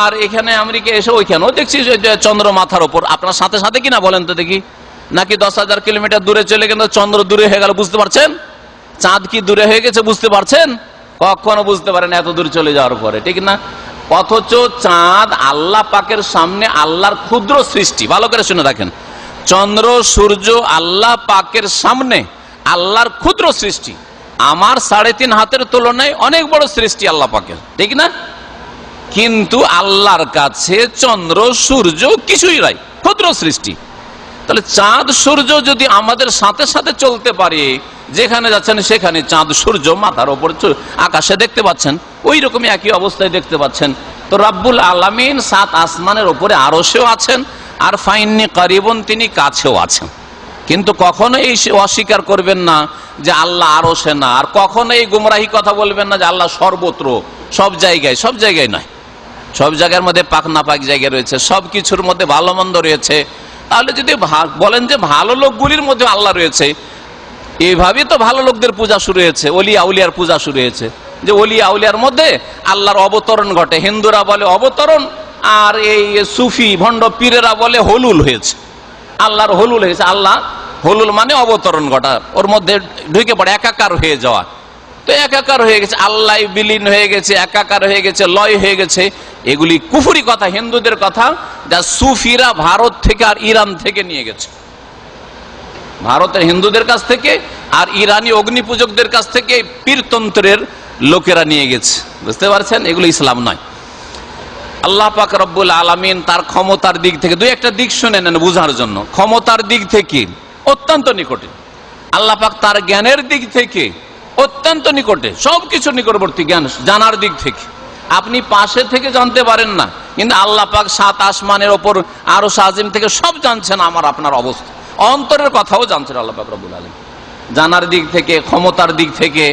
আর এখানে আমেরিকা এসে ওইখানেও দেখছি চন্দ্র মাথার উপর। আপনার সাথে সাথে কিনা বলেন তো দেখি? নাকি 10,000 কিলোমিটার দূরে চলে গেলে চন্দ্র দূরে হয়ে গেল, বুঝতে পারছেন? চাঁদ কি দূরে হয়ে গেছে বুঝতে পারছেন? কখনো বুঝতে পারেন এত দূর চলে যাওয়ার পরে, ঠিক না? অথচ চাঁদ আল্লাহ পাকের সামনে আল্লাহর ক্ষুদ্র সৃষ্টি। ভালো করে শুনে রাখেন, চন্দ্র সূর্য আল্লাহ পাকের সামনে আল্লাহর ক্ষুদ্র সৃষ্টি। আমার 3.5 হাতের তুলনায় অনেক বড় সৃষ্টি আল্লাহ পাকের, ঠিক না? কিন্তু আল্লাহর কাছে চন্দ্র সূর্য কিছুই নাই, ক্ষুদ্র সৃষ্টি। তাহলে চাঁদ সূর্য যদি আমাদের সাথে সাথে চলতে পারে, যেখানে যাচ্ছেন সেখানে চাঁদ সূর্য মাথার ওপর আকাশে দেখতে পাচ্ছেন, ওই রকমই একই অবস্থায় দেখতে পাচ্ছেন। তো রাব্বুল আলামিন 7 আসমানের ওপরে আরশেও আছেন, আর ফাইন্নি কারিবুন, তিনি কাছেও আছেন। কিন্তু কখনো এই অস্বীকার করবেন না যে আল্লাহ আরশে না, আর কখনো এই গুমরাহি কথা বলবেন না যে আল্লাহ সর্বত্র, সব জায়গায়। সব জায়গায় নয়, সব জায়গার মধ্যে পাক না পাক জায়গা রয়েছে, সব কিছুর মধ্যে ভালো মন্দ রয়েছে। তাহলে যদি বলেন যে ভালো লোকগুলির মধ্যে আল্লাহ রয়েছে, এইভাবেই তো ভালো লোকদের পূজা শুরু হয়েছে, ওলিয়া আউলিয়ার পূজা শুরু হয়েছে, যে ওলিয়া আউলিয়ার মধ্যে আল্লাহর অবতরণ ঘটে। হিন্দুরা বলে অবতরণ, আর এই সুফি ভণ্ড পীরেরা বলে হলুল হয়েছে, আল্লাহর হলুল হয়েছে। আল্লাহ হলুল মানে অবতরণ ঘটা, ওর মধ্যে ঢুকে পড়ে, একাকার হয়ে যাওয়া। তো একাকার হয়ে গেছে, আল্লাহ বিলীন হয়ে গেছে, একাকার হয়ে গেছে, লয় হয়ে গেছে। এগুলি কুফরি কথা, হিন্দুদের কথা, যা সুফিরা ভারত থেকে আর ইরান থেকে নিয়ে গেছে। ভারতের হিন্দুদের কাছ থেকে আর ইরানি অগ্নি পূজকদের কাছ থেকে পীরতন্ত্রের লোকেরা নিয়ে গেছে, বুঝতে পারছেন? এগুলো ইসলাম নয়। আল্লাহ পাক রব্বুল আলামিন তার ক্ষমতার দিক থেকে, দুই একটা দিক শুনে নেন বুঝার জন্য। ক্ষমতার দিক থেকে অত্যন্ত নিকটে, আল্লাহ পাক তার জ্ঞানের দিক থেকে অত্যন্ত নিকটে, সবকিছু নিকটবর্তী। জ্ঞান জানার দিক থেকে আপনি পাশে থেকে জানতে পারেন না, কিন্তু আল্লাহ পাক 7 আসমানের ওপর আরশ আজিম থেকে সব জানছেন, আমার আপনার অবস্থা, অন্তরের কথাও জানছেন আল্লাহ পাক রব্বুল আলামিন। জানার দিক থেকে, ক্ষমতার দিক থেকে,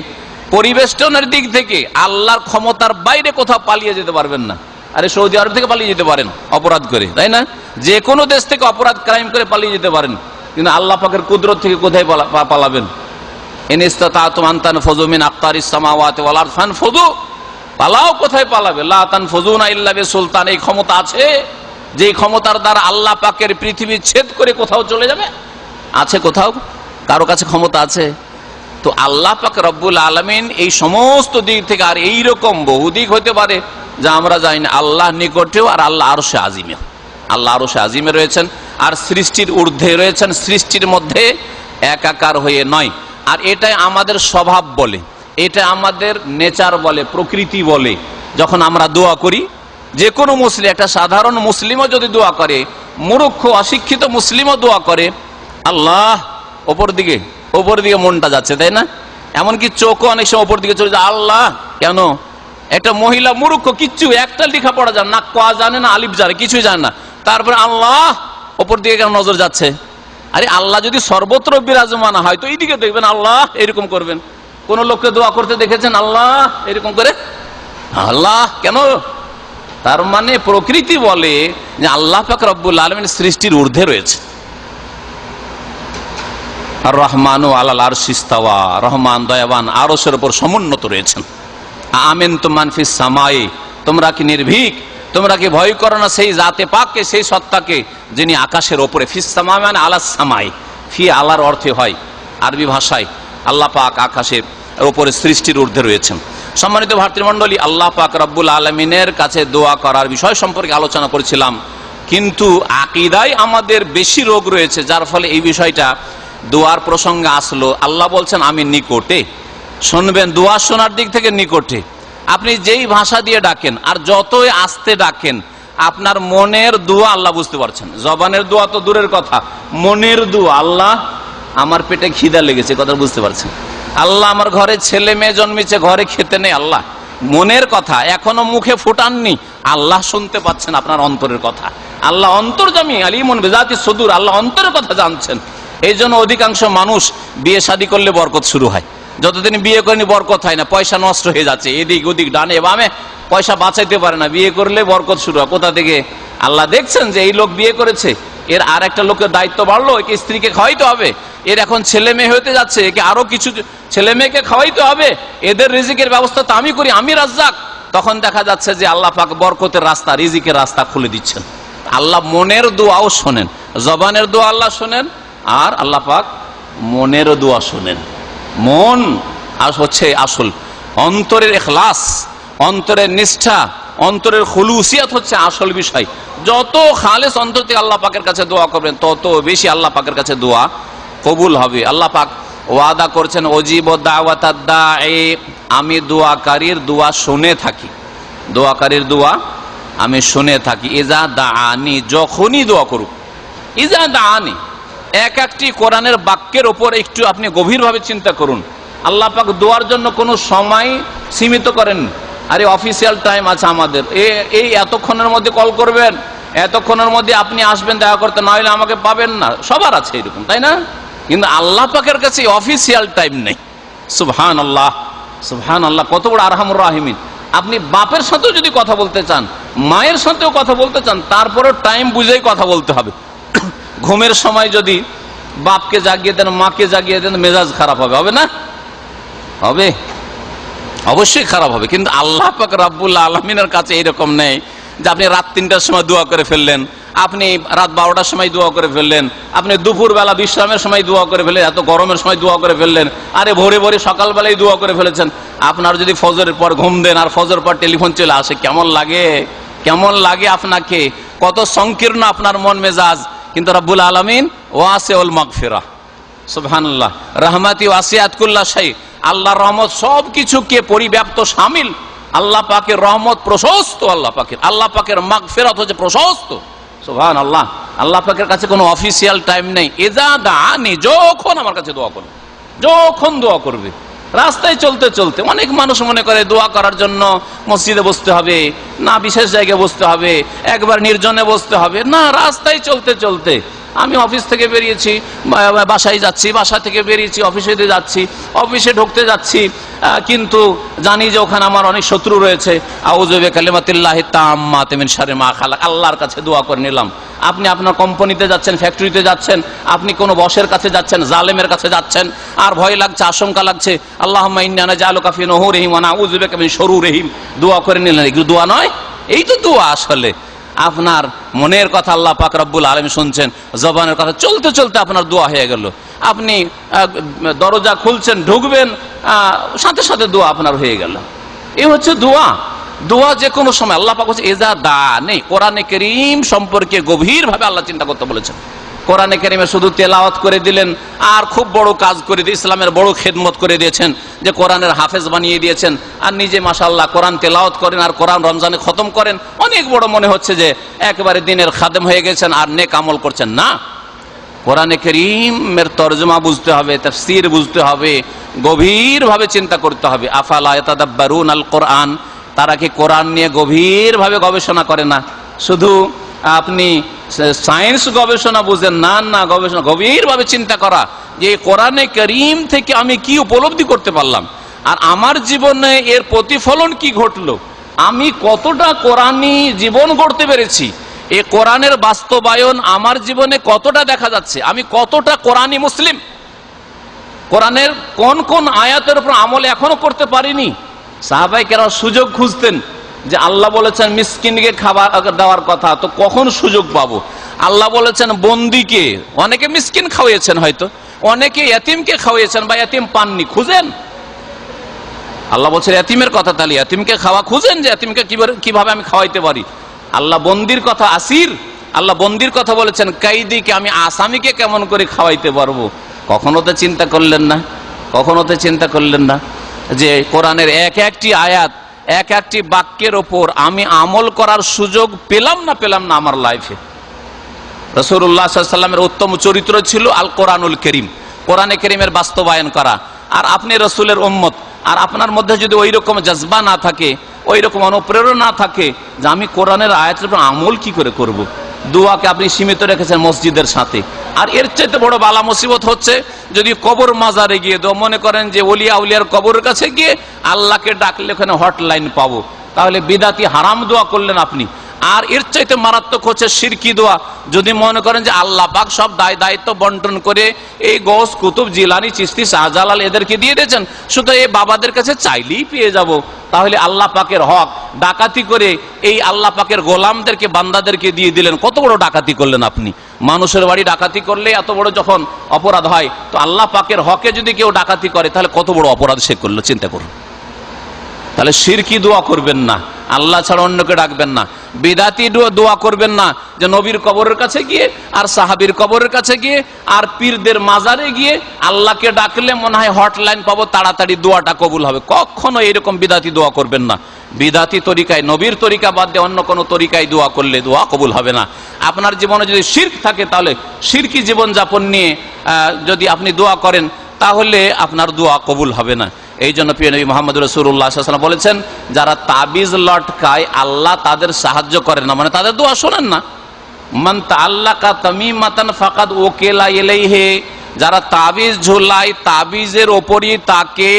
পরিবেষ্টনের দিক থেকে আল্লাহর ক্ষমতার বাইরে কোথাও পালিয়ে যেতে পারবেন না। আরে সৌদি আরব থেকে পালিয়ে যেতে পারেন অপরাধ করে, তাই না? যে কোনো দেশ থেকে অপরাধ ক্রাইম করে পালিয়ে যেতে পারেন, কিন্তু আল্লাহ পাকের কুদরত থেকে কোথায় পালাবেন? ইন ইসতাতাতুম আন তানফুযু মিন আকতারিস সামাওয়াতি ওয়াল আরদি ফানফুযু, পালাও, কোথায় পালাবে? লা তানফুযুনা ইল্লা বিসুলতান, এই ক্ষমতা আছে, যে ক্ষমতার দ্বারা আল্লাহ পাকের পৃথিবী ছেদ করে কোথাও চলে যাবে? আছে কোথাও? কারো কাছে ক্ষমতা আছে? তো আল্লাহ পাক রব্বুল আলামিন এই সমস্ত দিক থেকে, আর এই রকম বহু দিক হতে পারে যা আমরা জানি না, আল্লাহ নিকটেও, আর আল্লাহ আরশে আজিমেও। আল্লাহ আরশে আজিমে রয়েছেন, আর সৃষ্টির ঊর্ধ্বে রয়েছেন, সৃষ্টির মধ্যে একাকার হয়ে নয়। আর এটাই আমাদের স্বভাব বলে, এটা আমাদের নেচার বলে, প্রকৃতি বলে। যখন আমরা দোয়া করি, যে কোনো মুসলিম, একটা সাধারণ মুসলিমও যদি দোয়া করে, মূর্খ অশিক্ষিত মুসলিমও দোয়া করে, আল্লাহ, ওপর দিকে মনটা যাচ্ছে, তাই না? এমনকি চোখও অনেক সময় ওপর দিকে চলে যায়, আল্লাহ। কেন? একটা মহিলা মূর্খ, কিচ্ছু একটা লেখা পড়া জানে না, ক জানে না, আলিফ জানে, কিছুই জানে না, তারপরে আল্লাহ, ওপর দিকে কেন নজর যাচ্ছে? আরে আল্লাহ যদি সর্বত্র বিরাজমান হয় তো এইদিকে দেখবেন, আল্লাহ এরকম করবেন। কোন লোককে দোয়া করতে দেখেছেন আল্লাহ এরকম করে? আল্লাহ কেন? তার মানে প্রকৃতি বলে যে আল্লাহ পাক রব্বুল আলামিন সৃষ্টির ঊর্ধ্বে রয়েছে। আর রহমানু আলাল আরশি ইস্তাওয়া, রহমান দয়াবান আরশের উপর সমুন্নত রয়েছেন। আমিনতুম মান ফিস সামাই, তোমরা কি নির্ভীক, তোমরা কি ভয় করো না সেই জাতে পাককে, সেই সত্তাকে যিনি আকাশের ওপরে। ফিস সামাই মানে আলাস সামাই, ফি আলার অর্থে হয় আরবি ভাষায়, আল্লাহ পাক আকাশের ওপরে সৃষ্টির ঊর্ধ্বে রয়েছেন। সম্মানিত ভাতৃমণ্ডলী, আল্লাহ পাক রব্বুল আলামিনের কাছে দোয়া করার বিষয় সম্পর্কে আলোচনা করেছিলাম, কিন্তু আকীদায় আমাদের বেশি রোগ রয়েছে, যার ফলে এই বিষয়টা দোয়ার প্রসঙ্গে আসলো। আল্লাহ বলছেন আমি নিকটে, শুনবেন, দোয়া শোনার দিক থেকে নিকটে। আপনি যেই ভাষা দিয়ে ডাকেন আর যতই আস্তে ডাকেন, আপনার মনের দোয়া আল্লাহ বুঝতে পারছেন। জবানের দোয়া তো দূরের কথা, মনের দোয়া, আল্লাহ আমার পেটে খিদা লেগেছে, কথা বুঝতে পারছেন? আল্লাহ আমার ঘরে ছেলে মেয়ে জন্মেছে, ঘরে খেতে নেই, আল্লাহ মনের কথা এখনো মুখে ফুটাননি, আল্লাহ শুনতে পাচ্ছেন আপনার অন্তরের কথা। আল্লাহ অন্তর্যামী, আলিমুন বিযাতি সুদূর, আল্লাহ অন্তরের কথা জানছেন। এই জন্য অধিকাংশ মানুষ বিয়ে শাদী করলে বরকত শুরু হয়, যতদিন বিয়ে করেনি বরকত হয় না, পয়সা নষ্ট হয়ে যাচ্ছে, এদিক ওদিক ডানে বামে পয়সা বাঁচাইতে পারে না, বিয়ে করলে বরকত শুরু হয়। কোথা থেকে? আল্লাহ দেখছেন যে এই লোক বিয়ে করেছে, এর আর একটা লোকের দায়িত্ব বাড়লো, একে স্ত্রীকে খাওয়াইতে হবে, এর এখন ছেলে মেয়ে হতে যাচ্ছে, একে আরো কিছু ছেলে মেয়েকে খাওয়াইতে হবে, এদের রিজিকের ব্যবস্থা তো আমি করি, আমি রাজ্জাক। তখন দেখা যাচ্ছে যে আল্লাহ পাক বরকতের রাস্তা, রিজিকের রাস্তা খুলে দিচ্ছেন। আল্লাহ মনের দোয়াও শোনেন, জবানের দোয়া আল্লাহ শোনেন, আর আল্লাহ পাক মনের দোয়া শোনেন। মন আর হচ্ছে আসল, অন্তরের ইখলাস, অন্তরের নিষ্ঠা, অন্তরের খুলুসিয়াত হচ্ছে আসল বিষয়। যত খালেস অন্তর থেকে আল্লাহ পাকের কাছে দোয়া করবেন, তত বেশি আল্লাহ পাকের কাছে দোয়া কবুল হবে। আল্লাহ পাক ওয়াদা করছেন ওজিব দাওয়াতাদ দাঈ, আমি দোয়াকারীর দোয়া শুনে থাকি, দোয়াকারীর দোয়া আমি শুনে থাকি। ইজা দাআনি, যখনই দোয়া করুক। ইজা দাআনি, এক একটি কোরআনের বাক্যের ওপর একটু আপনি গভীরভাবে চিন্তা করুন। আল্লাহ পাক দোয়ার জন্য কোনো সময় সীমিত করেন। আরে অফিসিয়াল টাইম আছে আমাদের, এই এতক্ষণের মধ্যে কল করবেন, এতক্ষণের মধ্যে আপনি আসবেন দেখা করতে, না হলে আমাকে পাবেন না, সবার আছে এরকম, তাই না? কিন্তু আল্লাহ পাকের কাছে অফিসিয়াল টাইম নেই। সুবহানাল্লাহ, সুবহানাল্লাহ, কত বড় আরহামুর রাহিমিন। আপনি বাপের সাথেও যদি কথা বলতে চান, মায়ের সাথেও কথা বলতে চান, তারপরেও টাইম বুঝেই কথা বলতে হবে। ঘুমের সময় যদি বাপকে জাগিয়ে দেন, মাকে জাগিয়ে দেন, মেজাজ খারাপ হবে, হবে না? হবে, অবশ্যই খারাপ হবে। কিন্তু আল্লাহ পাক রব্বুল আলামিনের কাছে এরকম নেই যে আপনি রাত 3টার সময় দোয়া করে ফেললেন, আপনি রাত 12টার সময় দোয়া করে ফেললেন, আপনি দুপুরবেলা বিশ্রামের সময় দোয়া করে ফেললেন, এত গরমের সময় দোয়া করে ফেললেন, আরে ভোরে ভোরে সকালবেলায় দোয়া করে ফেলেছেন। আপনার যদি ফজরের পর ঘুম দেন আর ফজর পর টেলিফোন চলে আসে, কেমন লাগে? কেমন লাগে আপনাকে? কত সংকীর্ণ আপনার মন মেজাজ। কিন্তু রব্বুল আলামিন ওয়াসিউল মাগফিরাহ, সুবহানাল্লাহ, রাহমাতি ওয়াসিআত কুল্লা শাই, আল্লাহর রহমত সবকিছুকে পরিব্যাপ্ত, শামিল। আল্লাহ পাকের রহমত প্রশস্ত, আল্লাহ পাকের মাগফিরাত হচ্ছে প্রশস্ত। সুবহানাল্লাহ, আল্লাহ পাকের কাছে কোনো অফিসিয়াল টাইম নেই। ইজা দাআনি, যখন আমার কাছে দোয়া করবে, যখন দোয়া করবে। রাস্তায় চলতে চলতে অনেক মানুষ মনে করে দোয়া করার জন্য মসজিদে বসতে হবে না, বিশেষ জায়গায় বসতে হবে, একবার নির্জনে বসতে হবে না। রাস্তায় চলতে চলতে, আমি অফিস থেকে বেরিয়েছি, বাসায় যাচ্ছি, বাসা থেকে বেরিয়েছি, অফিসে যাচ্ছি, অফিসে ঢুকতে যাচ্ছি, কিন্তু জানি যে ওখানে আমার অনেক শত্রু রয়েছে। আউযু বিকালিমাতিল্লাহি তাম্মাতি মিন শাররি মা খালাক, আল্লাহর কাছে দোয়া করে নিলাম। আপনি আপনার কোম্পানিতে যাচ্ছেন, ফ্যাক্টরিতে যাচ্ছেন, আপনি কোনো বসের কাছে যাচ্ছেন, জালেমের কাছে যাচ্ছেন, আর ভয় লাগছে, আশঙ্কা লাগছে, আল্লাহুম্মা ইন্না নাজআলুকা ফি নুহুরিহিম ওয়া নাউযু বিকা মিন শুরুরিহিম, দোয়া করে নিলেন। এগুলো দোয়া নয়, এই তো দোয়া। আসলে আপনার মনের কথা আল্লাহ পাক রব্বুল আলামিন শুনছেন, জবানের কথা চলতে চলতে আপনার দোয়া হয়ে গেল। আপনি দরজা খুলছেন, ঢুকবেন, সাথে সাথে দোয়া আপনার হয়ে গেল। এই হচ্ছে দোয়া। দোয়া যে কোনো সময় আল্লাহ পাক বলেছে ইজা দাআনি। কোরআনে কারীম সম্পর্কে গভীরভাবে আল্লাহ চিন্তা করতে বলেছেন। কোরআনে কারীমে শুধু তেলাওয়াত করে দিলেন আর খুব বড় কাজ করে দিয়ে ইসলামের বড় খেদমত করে দিয়েছেন, যে কোরআনের হাফেজ বানিয়ে দিয়েছেন, আর নিজে মাশাআল্লাহ কোরআন তেলাওয়াত করেন আর কোরআন রমজানে খতম করেন। অনেক বড় মনে হচ্ছে যে একেবারে দিনের খাদেম হয়ে গেছেন আর নেক আমল করছেন। না, কোরআনে কারীমের তরজমা বুঝতে হবে, তাফসীর বুঝতে হবে, গভীরভাবে চিন্তা করতে হবে। আফালা ইয়াতাদাব্বারুনাল কোরআন, তারা কি কোরআন নিয়ে গভীরভাবে গবেষণা করে না? শুধু আপনি সায়েন্স গবেষণা বুঝেন না, না, গবেষণা গভীরভাবে চিন্তা করা যে কোরআনে কারীম থেকে আমি কি উপলব্ধি করতে পারলাম, আর আমার জীবনে এর প্রতিফলন কি ঘটলো, আমি কতটা কোরআনী জীবন গড়তে পেরেছি, এই কোরআনের বাস্তবায়ন আমার জীবনে কতটা দেখা যাচ্ছে, আমি কতটা কোরআনী মুসলিম, কোরআনের কোন কোন আয়াতের উপর আমল এখনো করতে পারিনি। সাহাবায়ে কেরাম সুযোগ খুঁজতেন যে আল্লাহ বলেছেন মিসকিনকে খাবার দেওয়ার কথা, তো কখন সুযোগ পাবো? আল্লাহ বলেছেন বন্দীকে, অনেকে মিসকিন খাওয়িয়েছেন, হয়তো অনেকে এতিমকে খাওয়িয়েছেন বা এতিম পাননি, খুঁজেন। আল্লাহ বলছেন এতিমের কথা, তাহলে এতিমকে খাওয়া খুঁজেন, যে এতিমকে কিভাবে আমি খাওয়াইতে পারি। আল্লাহ বন্দির কথা, আসির, আল্লাহ বন্দির কথা বলেছেন, কাইদিকে, আমি আসামিকে কেমন করে খাওয়াইতে পারবো। কখনো তো চিন্তা করলেন না, কখনো তো চিন্তা করলেন না যে কোরআনের এক একটি আয়াত, এক একটি বাক্যের ওপর আমি আমল করার সুযোগ পেলাম না আমার লাইফে। রাসূলুল্লাহ সাল্লাল্লাহু আলাইহি ওয়াসাল্লামের উত্তম চরিত্র ছিল আল কোরআনুল কারীম, কোরআনে কারীমের বাস্তবায়ন করা। আর আপনি রাসূলের উম্মত, আর আপনার মধ্যে যদি ওই রকম জজবা না থাকে, ওই রকম অনুপ্রেরণা না থাকে যে আমি কোরআনের আয়াতের উপর আমল কি করে করব, দোয়াকে আপনি সীমিত রেখেছেন মসজিদের সাথে। আর এর চাইতে বড় বালা মুসিবত হচ্ছে যদি কবর মাজারে গিয়ে মনে করেন যে ওলিয়া উলিয়ার কবরের কাছে গিয়ে আল্লাহকে ডাকলে ওখানে হটলাইন পাবো, তাহলে বিদাতি হারাম দোয়া করলেন আপনি। আর এর চাইতে মারাত্মক হচ্ছে শিরকি দোয়া, যদি মনে করেন যে আল্লাহ পাক সব দায়িত্ব বন্টন করে এই গৌস, কুতুব, জিলানি, চিশতি, শাহজালাল এদেরকে দিয়ে দিয়েছেন, শুধু এই বাবাদের কাছে চাইলেই পেয়ে যাব, তাহলে আল্লাহ পাকের হক ডাকাতি করে এই আল্লাহ পাকের গোলামদেরকে, বান্দাদেরকে দিয়ে দিলেন। কত বড় ডাকাতি করলেন আপনি। মানুষের বাড়ি ডাকাতি করলে এত বড় যখন অপরাধ হয়, তো আল্লাহ পাকের হকে যদি কেউ ডাকাতি করে তাহলে কত বড় অপরাধ সে করলো, চিন্তা করুন। তাহলে শিরকি দোয়া করবেন না, আল্লাহ ছাড়া অন্যকে ডাকবেন না। বিদাতি দোয়া করবেন না, যে নবীর কবরের কাছে গিয়ে আর সাহাবীর কবরের কাছে গিয়ে আর পীরদের মাজারে গিয়ে আল্লাহকে ডাকলে মনে হয় হটলাইন পাবো, তাড়াতাড়ি দোয়াটা কবুল হবে। কখনো এরকম বিদাতি দোয়া করবেন না। বিদাতি তরিকায়, নবীর তরিকা বাদ দিয়ে অন্য কোনো তরিকায় দোয়া করলে দোয়া কবুল হবে না। আপনার জীবনে যদি শিরক থাকে, তাহলে শিরকি জীবনযাপন নিয়ে যদি আপনি দোয়া করেন, তাহলে আপনার দোয়া কবুল হবে না। এই জন্য প্রিয় নবী মুহাম্মদ রাসূলুল্লাহ সাল্লাল্লাহু আলাইহি ওয়াসাল্লাম বলেছেন, যারা তাবিজ লটকায় আল্লাহ তাদের সাহায্য করেন না, মানে তাদের দোয়া শোনেন না। মান তাআল্লাকা তামিমাতান ফাকাদ ওকিলা ইলাইহি, যারা তাবিজ ঝোলায় তাবিজের ওপরই তাকে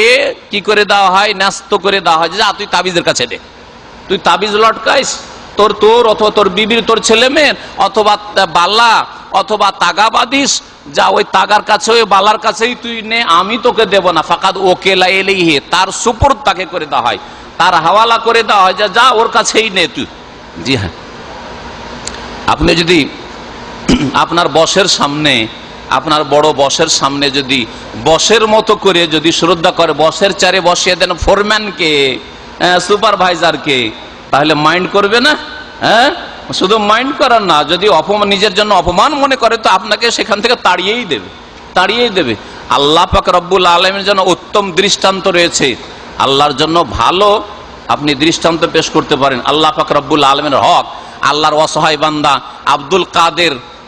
কি করে দেওয়া হয়, ন্যস্ত করে দেওয়া হয়। যা তুই তাবিজের কাছে দে, তুই তাবিজ লটকাইস, তোর অথবা তোর বিবির, তোর ছেলে মেয়ের, অথবা বালা অথবা তাগা বাঁধিস, যা ওই তাগার কাছে ওই বালার কাছেই তুই নে, আমি তোকে দেব না। ফাকাদ ওকেলা ইলাইহি, তার সুপুর্দ তাকে করে দেওয়া হয়, তার হাওয়ালা করে দেওয়া হয়, যা ওর কাছেই নে তুই। জি হ্যাঁ, আপনি যদি আপনার বসের সামনে, আপনার বড় বসের সামনে যদি বসের মতো করে যদি শ্রদ্ধা করে, বসের চারে বসিয়ে দেন ফোরম্যানকে, সুপারভাইজারকে, তাহলে মাইন্ড করবে না? হ্যাঁ, শুধু মাইন্ড করার না, যদি অপমান, নিজের জন্য অপমান মনে করে, তো আপনাকে সেখান থেকে তাড়িয়েই দেবে। আল্লাহ পাক রব্বুল আলামিনের জন্য উত্তম দৃষ্টান্ত রয়েছে, আল্লাহর জন্য ভালো আপনি দৃষ্টান্ত পেশ করতে পারেন। আল্লাহ পাক রব্বুল আলামিনের হক, আল্লাহর অসহায় বান্দা আব্দুল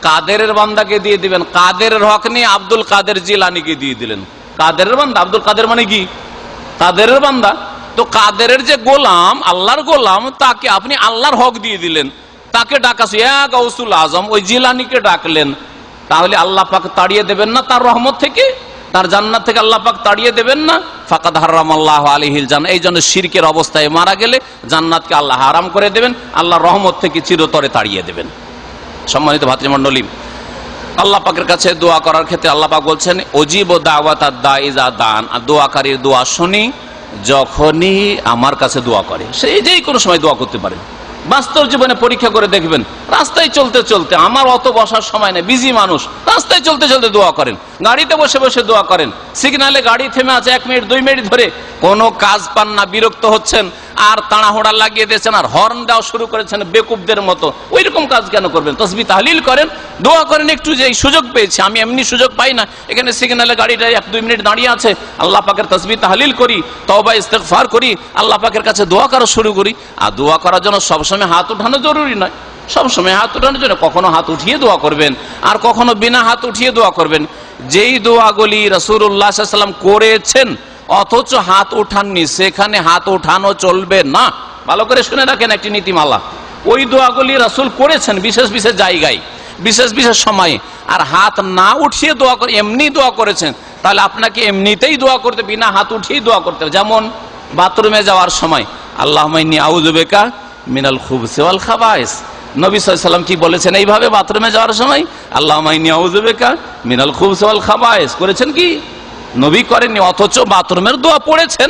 কাদেরের বান্দাকে দিয়ে দিবেন, কাদেরের হক নিয়ে আব্দুল কাদের জিলানীকে দিয়ে দিলেন। কাদেরের বান্দা, আব্দুল কাদের মানে কি? কাদেরের বান্দা। তো কাদেরের যে গোলাম, আল্লাহর গোলাম, তাকে আপনি আল্লাহর হক দিয়ে দিলেন, তাকে ডাকাছে গাউসুল আজম, ওই জিলানীকে ডাকলেন, তাহলে আল্লাহ পাক তাড়িয়ে দেবেন না তার রহমত থেকে, তার জান্নাত থেকে আল্লাহ পাক তাড়িয়ে দেবেন না? ফাকাদ হারামাল্লাহু আলাইহিল জান্নাহ। এই জন্য শিরকের অবস্থায় মারা গেলে জান্নাতকে আল্লাহ হারাম করে দেবেন, আল্লাহর রহমত থেকে চিরতরে তাড়িয়ে দেবেন। সম্মানিত ভাতৃমণ্ডলী, আল্লাহ পাকের কাছে দোয়া করার ক্ষেত্রে আল্লাহ পাক বলছেন, অজিব দাওয়াতাদ দাঈ ইযা দান, দোয়াকারীর দোয়া শুনি যখনই আমার কাছে দোয়া করে। সে যেই কোনো সময় দোয়া করতে পারে। বাস্তব জীবনে পরীক্ষা করে দেখবেন, রাস্তায় চলতে চলতে, আমার অত বসার সময় নেই, বিজি মানুষ, রাস্তায় চলতে চলতে দোয়া করেন, গাড়িতে বসে বসে দোয়া করেন, সিগনালে গাড়ি থেমে আছে 1 মিনিট 2 মিনিট ধরে, কোনো কাজ পান না, বিরক্ত হচ্ছেন, আর তাড়াহুড়া লাগিয়ে দিয়েছেন, আর হর্ন দেওয়া শুরু করেছেন বেকুবদের মতো। ওই রকম কাজ কেন করবেন? তাসবিহ তাহলিল করেন, দোয়া করেন। একটু যে সুযোগ পেয়েছি, আমি এমনি সুযোগ পাই না, এখানে সিগনালে গাড়িটা 1-2 মিনিট দাঁড়িয়ে আছে, আল্লাহ পাকের তাসবিহ তাহলিল করি, তওবা ইস্তেগফার করি, আল্লাহ পাকের কাছে দোয়া করা শুরু করি। আর দোয়া করার জন্য সবসময় হাত উঠানো জরুরি নয়, সবসময় হাত উঠানোর জন্য কখনো হাত উঠিয়ে দোয়া করবেন, আর কখনো বিনা হাত উঠিয়ে দোয়া করবেন। যেই দোয়াগুলি রাসূলুল্লাহ সাল্লাল্লাহু আলাইহি ওয়াসাল্লাম করেছেন অথচ হাত উঠাননি, সেখানে হাত উঠানো চলবে না। ভালো করে শুনে রাখেন একটি নীতিমালা। ওই দোয়াগুলি রাসূল করেছেন বিশেষ বিশেষ জায়গায়, বিশেষ বিশেষ সময়ে, আর হাত না উঠিয়ে দোয়া করে, এমনি দোয়া করেছেন, তাহলে আপনাকে এমনিতেই দোয়া করতে, বিনা হাত উঠিয়েই দোয়া করতে হবে। যেমন বাথরুমে যাওয়ার সময়, আল্লাহুম্মা ইন্নী আউযু বিকা মিনাল খুবুসি ওয়াল খাবায়েস, নবী সাল্লাল্লাহু আলাইহি ওয়াসাল্লাম কি বলেছেন এইভাবে বাথরুমে যাওয়ার সময়? আল্লাহুম্মা ইন্নী আউযু বিকা মিনাল খুবুসি ওয়াল খাবায়েস করেছেন কি? নবী করেননি, অথচ বাথরুমের দোয়া পড়েছেন।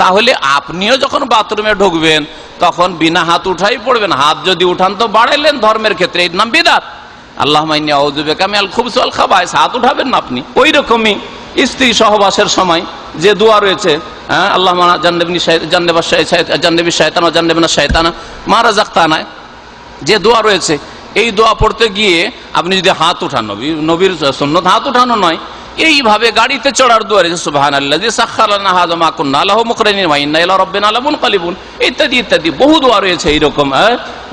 তাহলে আপনিও যখন বাথরুমে ঢুকবেন তখন বিনা হাত উঠাই পড়বেন। হাত যদি উঠান তো বাড়াইলেন ধর্মের ক্ষেত্রে, এর নাম বিদআত। আল্লাহুম্মা ইন্নী আউযু বিকা মিনাল খুবুসি ওয়াল খাবায়েস, হাত উঠাবেন না আপনি। ওই রকমই স্ত্রী সহবাসের সময় যে দোয়া রয়েছে, আল্লাহুম্মা জান্নিবনি শাইতান ওয়া জান্নিবনা শাইতানা মা রাযাকতানা, যে দোয়া রয়েছে, এই দোয়া পড়তে গিয়ে আপনি যদি হাত উঠান, নবীর সুন্নাত হাত উঠানো নয়, এইভাবে গাড়িতে চড়ার দোয়া রয়েছে, সুবহানাল্লাযী সাখখারা লানা হাযা মা কুন্না লাহু মুকরিনিন ওয়া ইন্না ইলা রাব্বিনা লামুনকালিবুন, ইত্যাদি ইত্যাদি বহু দোয়া রয়েছে। এইরকম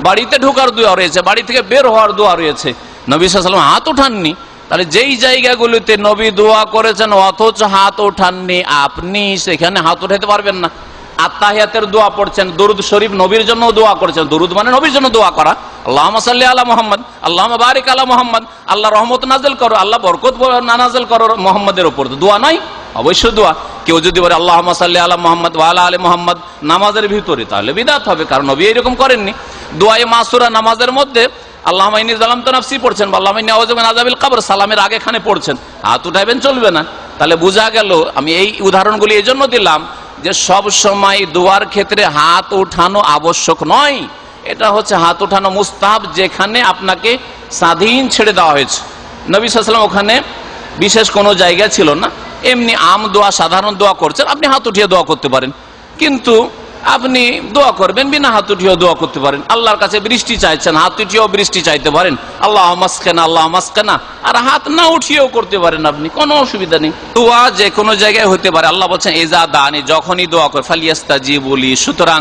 বাড়িতে ঢোকার দোয়া রয়েছে, বাড়ি থেকে বের হওয়ার দোয়া রয়েছে। নবী সাল্লাল্লাহু আলাইহি ওয়াসাল্লাম হাত উঠাননি। তাহলে যেই জায়গাগুলোতে নবী দোয়া করেছেন অথচ হাত ওঠাননি, আপনি সেখানে হাত উঠাতে পারবেন না। আত্তাহিয়াতের দোয়া পড়ছেন, দরুদ শরীফ নবীর জন্য দোয়া করেছেন, দরুদ মানে নবীর জন্য দোয়া করা, আল্লাহুম্মা সাল্লি আলা মুহাম্মদ, আল্লাহুম্মা বারিক আলা মুহাম্মদ, আল্লাহ রহমত নাযিল করো, আল্লাহ বরকত নাযিল করো মুহাম্মাদের উপর, দোয়া নয়? অবশ্যই দোয়া। কেউ যদি বলে আল্লাহুম্মা সাল্লি আলা মুহাম্মদ ওয়া আলা আলি মুহাম্মদ নামাজের ভিতরে, তাহলে বিদআত হবে, কারণ নবী এরকম করেননি। দোয়ায়ে মাসুরা নামাজের মধ্যে আল্লাহুম্মা ইন্নী যালামতু নাফসি পড়ছেন, আল্লাহুম্মা ইন্নী আউযু বিকা মিন আযাবিল কবর, সালামের আগে খানে পড়ছেন, হাত উঠাবেন চলবে না। তাহলে বোঝা গেল, আমি এই উদাহরণগুলি এই জন্য দিলাম যে সব সময় দোয়ার ক্ষেত্রে হাত উঠানো আবশ্যক নয়। এটা হচ্ছে হাত উঠানো মুস্তাহাব, যেখানে আপনাকে স্বাধীন ছেড়ে দেওয়া হয়েছে। নবী সাল্লাল্লাহু আলাইহি ওয়াসাল্লাম ওখানে বিশেষ কোনো জায়গা ছিল না, এমনি আম দোয়া, সাধারণ দোয়া করছেন, আপনি হাত উঠিয়ে দোয়া করতে পারেন। কিন্তু আপনি দোয়া করবেন, বিনা হাত উঠিয়েও দোয়া করতে পারেন। আল্লাহর কাছে বৃষ্টি চাইছেন, হাত উঠিয়েও বৃষ্টি চাইতে পারেন, আল্লাহ মাসকানা আল্লাহ মাসকানা, আর হাত না উঠিয়েও করতে পারেন, আপনি কোনো অসুবিধা নেই। দোয়া যে কোনো জায়গায় হতে পারে। আল্লাহ বলছেন এজা দানি, যখনই দোয়া করে, ফালিয়াস্তাজিবুলি, সুতরাং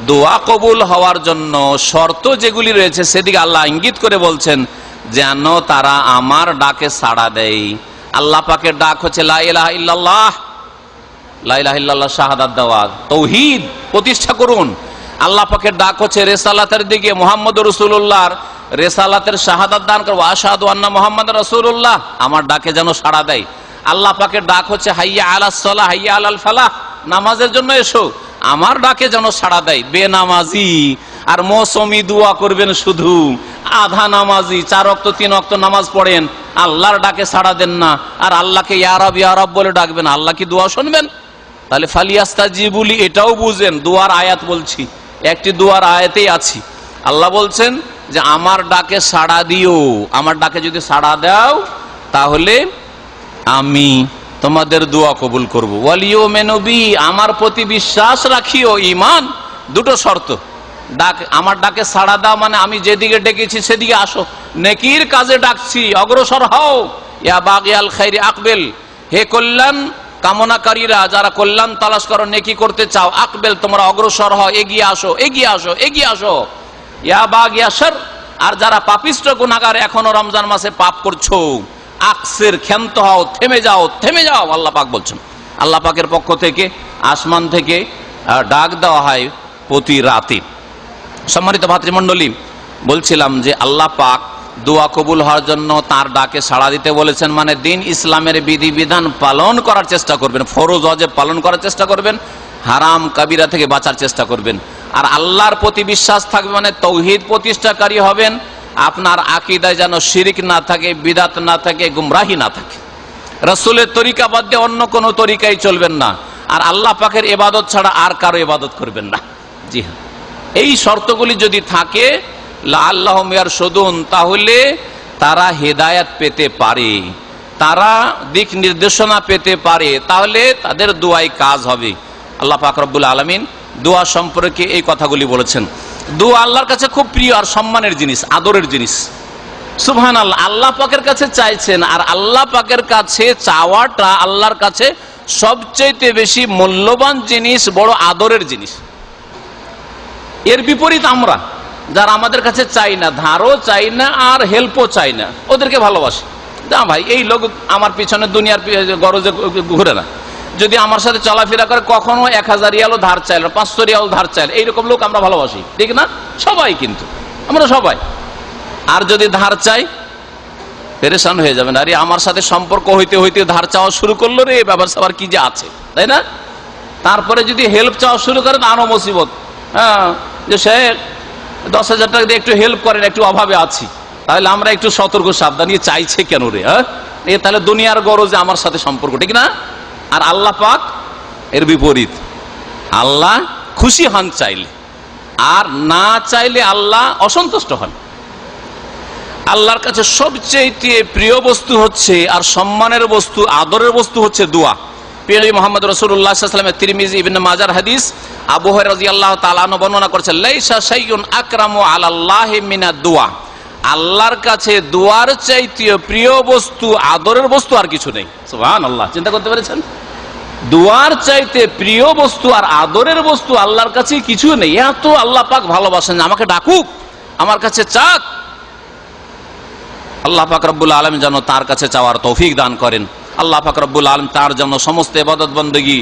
দোয়া কবুল হওয়ার জন্য শর্ত যেগুলি রয়েছে সেদিকে আল্লাহ ইঙ্গিত করে বলছেন যেন তারা আমার ডাকে সাড়া দেয়। আল্লাহ পাকের ডাক হচ্ছে লা ইলাহা ইল্লাল্লাহ, লা ইলাহা ইল্লাল্লাহ শাহাদাত দেওয়া, তাওহীদ প্রতিষ্ঠা করুন। আল্লাহ পাকের ডাক হচ্ছে রিসালাতের দিকে, মুহাম্মদুর রাসূলুল্লাহর রিসালাতের শাহাদাত দান করো, আশহাদু আন্না মুহাম্মাদুর রাসূলুল্লাহ, আমার ডাকে যেন সাড়া দেয়। আল্লাহ পাকের ডাক হচ্ছে হাইয়া আলাস সালাহ হাইয়া আলাল ফালাহ, নামাজের জন্য এসো, আমার ডাকে যেন সাড়া দেয়। বেনামাজি আর মৌসুমি দোয়া করবেন, শুধু আধা নামাজি, 4 ওয়াক্ত 3 ওয়াক্ত নামাজ পড়েন, আল্লাহর ডাকে সাড়া দেন না, আর আল্লাহকে ইয়া রব বলে ডাকবেন, আল্লাহ কি দোয়া শুনবেন? তাহলে ফালিয়াস্তাজিবুলি এটাও বুঝেন, দোয়ার আয়াত বলছি, একটি দোয়ার আয়াতেই আছি। আল্লাহ বলছেন যে আমার ডাকে সাড়া দিও, আমার ডাকে যদি সাড়া দাও তাহলে আমি তোমাদের দোয়া কবুল করব। ওয়ালিউমিনু বি, আমার প্রতি বিশ্বাস রাখিও, ঈমান। দুটো শর্ত, আমার ডাকে সাড়া দাও মানে আমি যেদিকে ডেকেছি সেদিকে আসো, নেকির কাজে ডাকছি, অগ্রসর হও। ইয়া বাগিয়াল খাইরি আকবেল, হে কল্যাণ কামনাকারীরা, যারা কল্যাণ তালাশ করো, নেকি করতে চাও, আকবেল, তোমরা অগ্রসর হও, এগিয়ে আসো, এগিয়ে আসো, এগিয়ে আসো। ইয়া বাগিয়া শার, আর যারা পাপিষ্ট গুনাহগার, এখনো রমজান মাসে পাপ করছো, আকসির, ক্ষান্ত হও, থেমে যাও, থেমে যাও, আল্লাহ পাক বলছেন। আল্লাহ পাকের পক্ষ থেকে আসমান থেকে ডাক দেওয়া হয় প্রতি রাতে। সম্মানিত ভাতৃমণ্ডলী, বলছিলাম যে আল্লাহ পাক দোয়া কবুল হওয়ার জন্য তার ডাকে সাড়া দিতে বলেছেন, মানে দিন ইসলামের বিধিবিধান পালন করার চেষ্টা করবেন, ফরজ ওয়াজিব পালন করার চেষ্টা করবেন, হারাম কাবিরা থেকে বাঁচার চেষ্টা করবেন। আর আল্লাহর প্রতি বিশ্বাস থাকবে, মানে তাওহীদ প্রতিষ্ঠাকারী হবেন, আপনার আকীদায় যেন শিরিক না থাকে, বিদআত না থাকে, গুমরাহি না থাকে, রাসূলের তরিকা বাদ দিয়ে অন্য কোনো তরিকাই চলবেন না, আর আল্লাহ পাকের ইবাদত ছাড়া আর কারো ইবাদত করবেন না। জি হ্যাঁ, এই শর্তগুলি যদি থাকে লাআল্লাহুম ইয়ারশুদুন, তাহলে তারা হেদায়েত পেতে পারে, তারা দিক নির্দেশনা পেতে পারে, তাহলে তাদের দোয়ায় কাজ হবে। আল্লাহ পাক রব্বুল আলামিন দোয়া সম্পর্কে এই কথাগুলি বলেছেন। দোয়া আল্লাহর কাছে খুব প্রিয় আর সম্মানের জিনিস, আদরের জিনিস। সুবহানাল্লাহ, আল্লাহ পাকের কাছে চাইছেন, আর আল্লাহ পাকের কাছে চাওয়াটা আল্লাহর কাছে সবচেয়ে বেশি মূল্যবান জিনিস, বড় আদরের জিনিস। এর বিপরীত আমরা যারা আমাদের কাছে চাই না, ধারও চাই না আর হেল্পও চাই না, ওদেরকে ভালোবাসি। না ভাই, এই লোক আমার পিছনে দুনিয়ার গরজে ঘুরে না, যদি আমার সাথে চলাফেরা করে কখনো 1000 রিয়ালও ধার চাইল, 500 রিয়াল ধার চাইল, এইরকম লোক আমরা ভালোবাসি, ঠিক না? সবাই, কিন্তু আমরা সবাই। আর যদি ধার চাই, পেরেশান হয়ে যাবেন, আরে আমার সাথে সম্পর্ক হইতে হইতে ধার চাওয়া শুরু করলো রে, ব্যাপার স্যাপার কি যে আছে, তাই না? তারপরে যদি হেল্প চাওয়া শুরু করেন, আনো মুসিবত। হ্যাঁ, যে শেখ 10,000 টাকা দিয়ে একটু হেল্প করেন, একটু অভাবে আছি, তাহলে আমরা একটু সতর্ক সাবধান, চাইছে কেন রে? হ্যাঁ, তাহলে দুনিয়ার গরজে আমার সাথে সম্পর্ক, ঠিক না? আর আল্লাহ পাক এর বিপরীত, আল্লাহ খুশি হন চাইলে, আর না চাইলে আল্লাহ অসন্তুষ্ট হন। আল্লাহর কাছে সবচেয়ে প্রিয় বস্তু হচ্ছে, আর সম্মানের বস্তু, আদরের বস্তু হচ্ছে দোয়া। প্রিয় মুহাম্মদ রাসূলুল্লাহ সাল্লাল্লাহু আলাইহি ওয়াসাল্লাম, তিরমিজি, ইবনে মাজার হাদিস, আবু হুরায়রা রাদিয়াল্লাহু তাআলা আনহু বর্ণনা করেছেন, লাইসা শাইউন আকরামু আলাল্লাহি মিনাদ দুআ, আল্লাহর কাছে দোয়ার চাইতে প্রিয় বস্তু, আদরের বস্তু আর কিছু নেই। সুবহানাল্লাহ, চিন্তা করতে পেরেছেন? দোয়ার চাইতে প্রিয় বস্তু আর আদরের বস্তু আল্লাহর কাছে কিছু নেই। এত আল্লাহ পাক ভালোবাসেন, আমাকে ডাকুক, আমার কাছে চাক। আল্লাহ পাক রব্বুল আলামিন যেন তার কাছে চাওয়ার তৌফিক দান করেন। আল্লাহ পাক রব্বুল আলামিন তার জন্য সমস্ত ইবাদত বندگی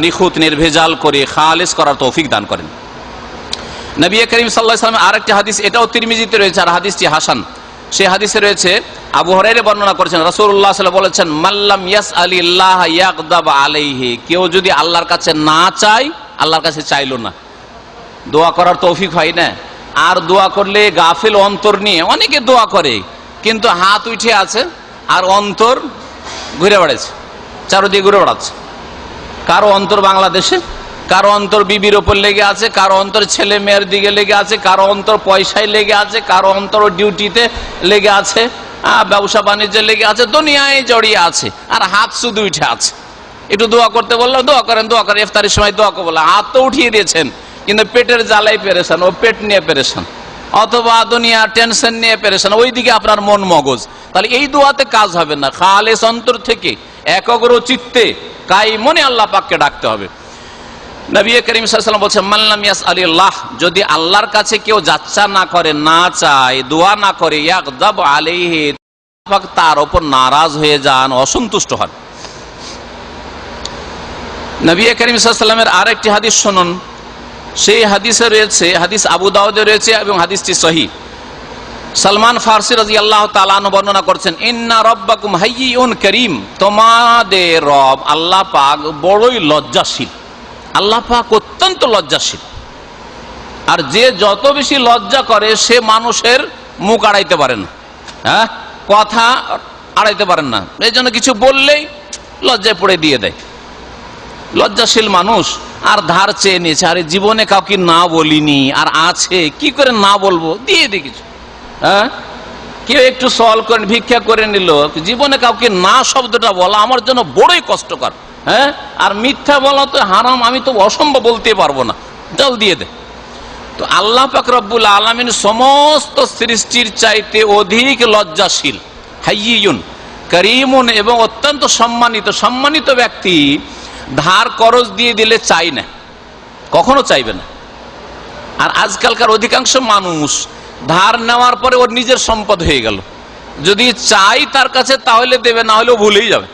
নিখুঁত নির্ভেজাল করে খালিস করার তৌফিক দান করেন। নবী করিম সাল্লাল্লাহু আলাইহি ওয়াসাল্লাম আরেকটি হাদিস, এটাও তিরমিজিতে রয়েছে, আর হাদিসটি হাসান। সেই হাদিসে রয়েছে, আবু হুরায়রা বর্ণনা করেছেন, রাসূলুল্লাহ সাল্লাল্লাহু আলাইহি ওয়াসাল্লাম বলেছেন, মাল্লাম ইয়াসআলিল্লাহ ইয়াগদাব আলাইহি, কেউ যদি আল্লাহর কাছে না চায়, আল্লাহর কাছে চাইলো না, দোয়া করার তৌফিক হয় না। আর দোয়া করলে গাফিল অন্তর নিয়ে অনেকে দোয়া করে, কিন্তু হাত উঠে আছে আর অন্তর ঘুরে বেড়াচ্ছে, চারদিকে ঘুরে বেড়াচ্ছে। কারো অন্তর বাংলাদেশে, কারো অন্তর বিবির ওপর লেগে আছে, কারো অন্তর ছেলে মেয়ের দিকে লেগে আছে, কারো অন্তর পয়সায় লেগে আছে, কারো অন্তর ডিউটিতে লেগে আছে, ব্যবসা বাণিজ্যে লেগে আছে, দুনিয়ায় জড়িয়ে আছে, আর হাত শুধু উঠে আছে। একটু দোয়া করতে বললাম, দোয়া করেন ইফতারের সময় দোয়া করবো, হাত তো উঠিয়ে দিয়েছেন কিন্তু পেটের জ্বালাই পেরেছেন, ও পেট নিয়ে পেরেছেন, অথবা দুনিয়া টেনশন নিয়ে পেরেছেন, ওইদিকে আপনার মন মগজ, তাহলে এই দোয়াতে কাজ হবে না। খালেস অন্তর থেকে একাগ্র চিত্তে কাই মনে আল্লাহ পাককে ডাকতে হবে। নবী করিম সাল্লাল্লাহু আলাইহি ওয়াসাল্লাম বলেছেন, মান লাম ইয়াসআলিল্লাহ, যদি আল্লাহর কাছে কেউ যাচ্ছা না করে, না চায়, দোয়া না করে, ইয়াগদাব আলাইহি, পাক তার উপর নারাজ হয়ে যান, অসন্তুষ্ট হন। নবী করিম সাল্লাল্লাহু আলাইহি ওয়াসাল্লামের আরেকটি হাদিস শুনুন, সেই হাদিসে রয়েছে, হাদিস আবু দাউদে রয়েছে এবং হাদিসটি সহিহ। সালমান ফারসি রাদিয়াল্লাহু তাআলা আনহু বর্ণনা করছেন, ইন্না রাব্বাকুম হাইয়্যুন কারীম, তোমাদের রব আল্লাহ পাক বড়ই লজ্জাশীল, আল্লাহ পাক অত্যন্ত লজ্জাশীল। আর যে যত বেশি লজ্জা করে সে মানুষের মুখ আড়াইতে পারে না, হ্যাঁ, কথা আড়াইতে পারেন না, এই জন্য কিছু বললেই লজ্জায় পড়ে দিয়ে দেয়। লজ্জাশীল মানুষ আর ধার চেয়ে নিয়েছে, আরে জীবনে কাউকে না বলিনি আর আছে কি করে না বলবো, দিয়ে দিই কিছু, হ্যাঁ, কেউ একটু সওয়াল করেন, ভিক্ষা করে নিল, জীবনে কাউকে না শব্দটা বলা আমার জন্য বড়ই কষ্টকর, হ্যাঁ, আর মিথ্যা বলা তো হারাম, আমি তো অসম্ভব বলতে পারবো না, যাও দিয়ে দে। তো আল্লাহ পাক রব্বুল আলামিন সমস্ত সৃষ্টির চাইতে অধিক লজ্জাশীল, হাইয়্যুন কারীমুন, এবং অত্যন্ত সম্মানিত ব্যক্তি ধার করজ দিয়ে দিলে চাই না, কখনো চাইবে না। আর আজকালকার অধিকাংশ মানুষ ধার নেওয়ার পরে ওর নিজের সম্পদ হয়ে গেল, যদি চাই তার কাছে তাহলে দেবে, না হলেও ভুলেই যাবে,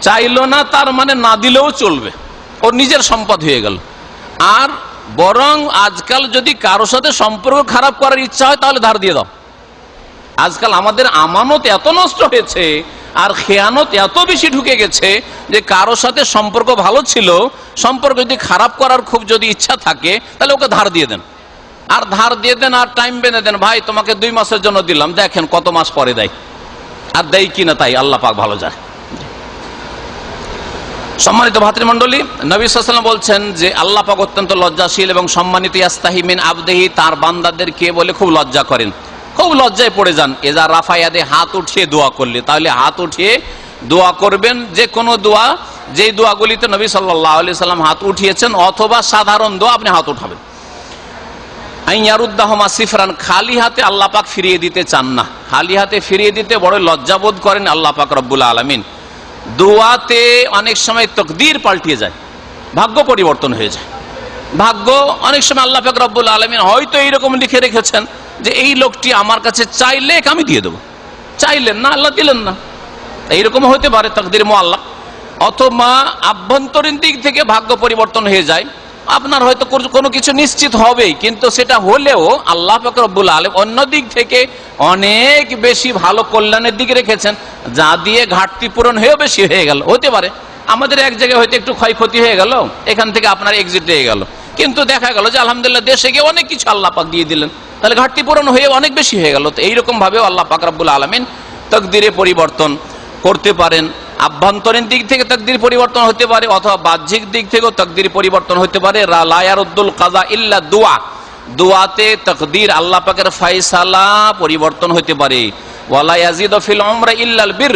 চাইলো না তার মানে না দিলেও চলবে, ওর নিজের সম্পদ হয়ে গেল। আর বরং আজকাল যদি কারোর সাথে সম্পর্ক খারাপ করার ইচ্ছা হয় তাহলে ধার দিয়ে দাও। আজকাল আমাদের আমানত এত নষ্ট হয়েছে আর খেয়ানত এত বেশি ঢুকে গেছে যে কারোর সাথে সম্পর্ক ভালো ছিল, সম্পর্ক যদি খারাপ করার খুব যদি ইচ্ছা থাকে তাহলে ওকে ধার দিয়ে দেন, আর ধার দিয়ে দেন আর টাইম বেঁধে দেন, ভাই তোমাকে 2 মাসের জন্য দিলাম, দেখেন কত মাস পরে দেয়, আর দেয় কিনা তাই আল্লাহ পাক ভালো যায়। সম্মানিত ভাতৃমণ্ডলী, নবী সাল্লাল্লাহু আলাইহি ওয়াসাল্লাম বলছেন যে আল্লাহ পাক অত্যন্ত লজ্জাশীল এবং সম্মানিত, ইয়াস্তাহি মিন আবদিহি, তার বান্দাদেরকে বলে খুব লজ্জা করেন, খুব লজ্জায় পড়ে যান। এজা রাফায়াদে, হাত উঠিয়ে দোয়া করলে, তাহলে হাত উঠিয়ে দোয়া করবেন, যে কোনো দোয়া, যেই দোয়াগুলিতে নবী সাল্লাল্লাহু আলাইহি ওয়াসাল্লাম হাত উঠিয়েছেন, অথবা সাধারণ দোয়া আপনি হাত উঠাবেন। আইয়ারুদ্দাহুমা সিফরান, খালি হাতে আল্লাহ পাক ফিরিয়ে দিতে চান না, খালি হাতে ফিরিয়ে দিতে বড় লজ্জাবোধ করেন আল্লাহ পাক রব্বুল আলামিন। দোয়াতে অনেক সময় তকদির পাল্টিয়ে যায়, ভাগ্য পরিবর্তন হয়ে যায়, ভাগ্য অনেক সময় আল্লাহ পাক রব্বুল আলামিন হয়তো এইরকম লিখে রেখেছেন যে এই লোকটি আমার কাছে চাইলে আমি দিয়ে দেবো, চাইলেন না আল্লাহ দিলেন না, এইরকম হতে পারে তকদির মুআল্লাক। অথবা আভ্যন্তরীণ দিক থেকে ভাগ্য পরিবর্তন হয়ে যায়, আপনার হয়তো কোনো কিছু নিশ্চিত হবেই, কিন্তু সেটা হলেও আল্লাহ পাক রব্বুল আলামিন অন্য দিক থেকে অনেক বেশি ভালো কল্যাণের দিকে রেখেছেন, যা দিয়ে ঘাটতি পূরণ হয়েও বেশি হয়ে গেল। হতে পারে আমাদের এক জায়গায় হয়তো একটু ক্ষয়ক্ষতি হয়ে গেল, এখান থেকে আপনার এক্সিট হয়ে গেল, কিন্তু দেখা গেল যে আলহামদুলিল্লাহ দেশে গিয়ে অনেক কিছু আল্লাহ পাক দিয়ে দিলেন, তাহলে ঘাটতি পূরণ হয়ে অনেক বেশি হয়ে গেল। তো এইরকম ভাবেও আল্লাহ পাক রব্বুল আলামিন তকদিরে পরিবর্তন করতে পারেন। আভ্যন্তরীণ দিক থেকে তকদির পরিবর্তন হতে পারে, অথবা বাহ্যিক দিক থেকেও তকদির পরিবর্তন হতে পারে। লা ইয়ারুদ্দুল কাযা ইল্লা দুআ, দোয়াতে তকদির আল্লাহ পাকের ফয়সালা পরিবর্তন হতে পারে। ওয়ালা ইয়াজিদু ফিল উমরি ইল্লাল বির,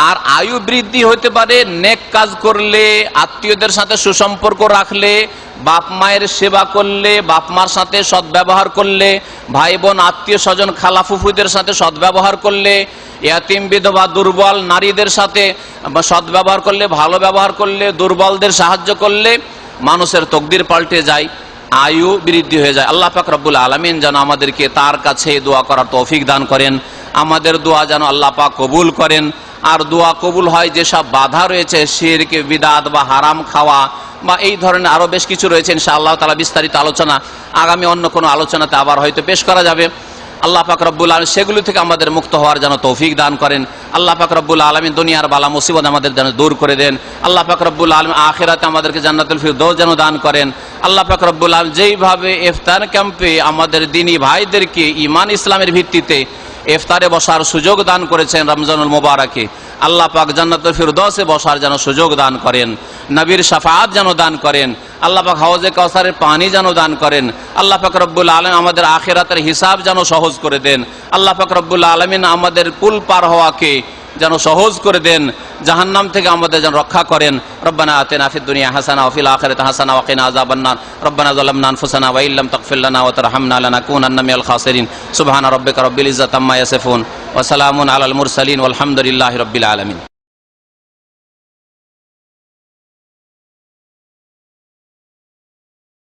আর আয়ু বৃদ্ধি হতে পারে নেক কাজ করলে, আত্মীয়দের সাথে সুসম্পর্ক রাখলে, বাপ মায়ের সেবা করলে, বাপ মার সাথে সদ্ব্যবহার করলে, ভাই বোন আত্মীয় স্বজন খালা ফুফুদের সাথে সদ্ব্যবহার করলে, ইয়াতিম বিধবা দুর্বল নারীদের সাথে সদ্ব্যবহার করলে, ভালো ব্যবহার করলে, দুর্বলদের সাহায্য করলে মানুষের তকদির পাল্টে যায়, আয়ু বৃদ্ধি হয়ে যায়। আল্লাহ পাক রব্বুল আলামিন যেন আমাদেরকে তার কাছে দোয়া করার তৌফিক দান করেন, আমাদের দোয়া যেন আল্লাহ পাক কবুল করেন। আর দোয়া কবুল হয় যেসব বাধা রয়েছে, শিরক, বিদআত বা হারাম খাওয়া বা এই ধরনের আরো বেশ কিছু রয়েছে, ইনশাআল্লাহ তাআলা বিস্তারিত আলোচনা আগামী অন্য কোনো আলোচনাতে আবার হয়তো পেশ করা যাবে। আল্লাহ পাক রব্বুল আলামিন সেগুলি থেকে আমাদের মুক্ত হওয়ার যেন তৌফিক দান করেন। আল্লাহ পাক রব্বুল আলামিন দুনিয়ার বালা মুসিবত আমাদের যেন দূর করে দেন। আল্লাহ পাক রব্বুল আলামিন আখিরাতে আমাদেরকে জান্নাতুল ফিরদৌস যেন দান করেন। আল্লাহ পাক রব্বুল আলামিন যেইভাবে ইফতার ক্যাম্পে আমাদের দ্বীনি ভাইদেরকে ঈমান ইসলামের ভিত্তিতে ইফতারে বসার সুযোগ দান করেছেন রমজানুল মুবারকে, আল্লাহ পাক জান্নাতুল ফিরদৌসে বসার যেন সুযোগ দান করেন, নবীর শাফাআত যেন দান করেন, আল্লাহ পাক হাউজে কাউসারের পানি যেন দান করেন। আল্লাহ পাক রব্বুল আলামিন আমাদের আখিরাতের হিসাব যেন সহজ করে দেন। আল্লাহ পাক রব্বুল আলামিন আমাদের কুল পার হওয়াকে যেন সহজ করে দেন, জাহান্নাম থেকে আমাদের যেন রক্ষা করেন। রব্বানা আতিনা ফিদ দুনিয়া হাসানা ওয়া ফিল আখিরাতি হাসানা ওয়া কিনা আযাবান্নার। রব্বানা যালামনা আনফুসানা ওয়া ইল্লাম তাগফির লানা ওয়া তারহামনা লানাকুনান্না মিনাল খাসিরিন। সুবহানা রাব্বিকা রাব্বিল ইজ্জাতি আম্মা ইয়াসিফুন ওয়া সালামুন আলাল মুরসালিন ওয়ালহামদুলিল্লাহি রাব্বিল আলামিন।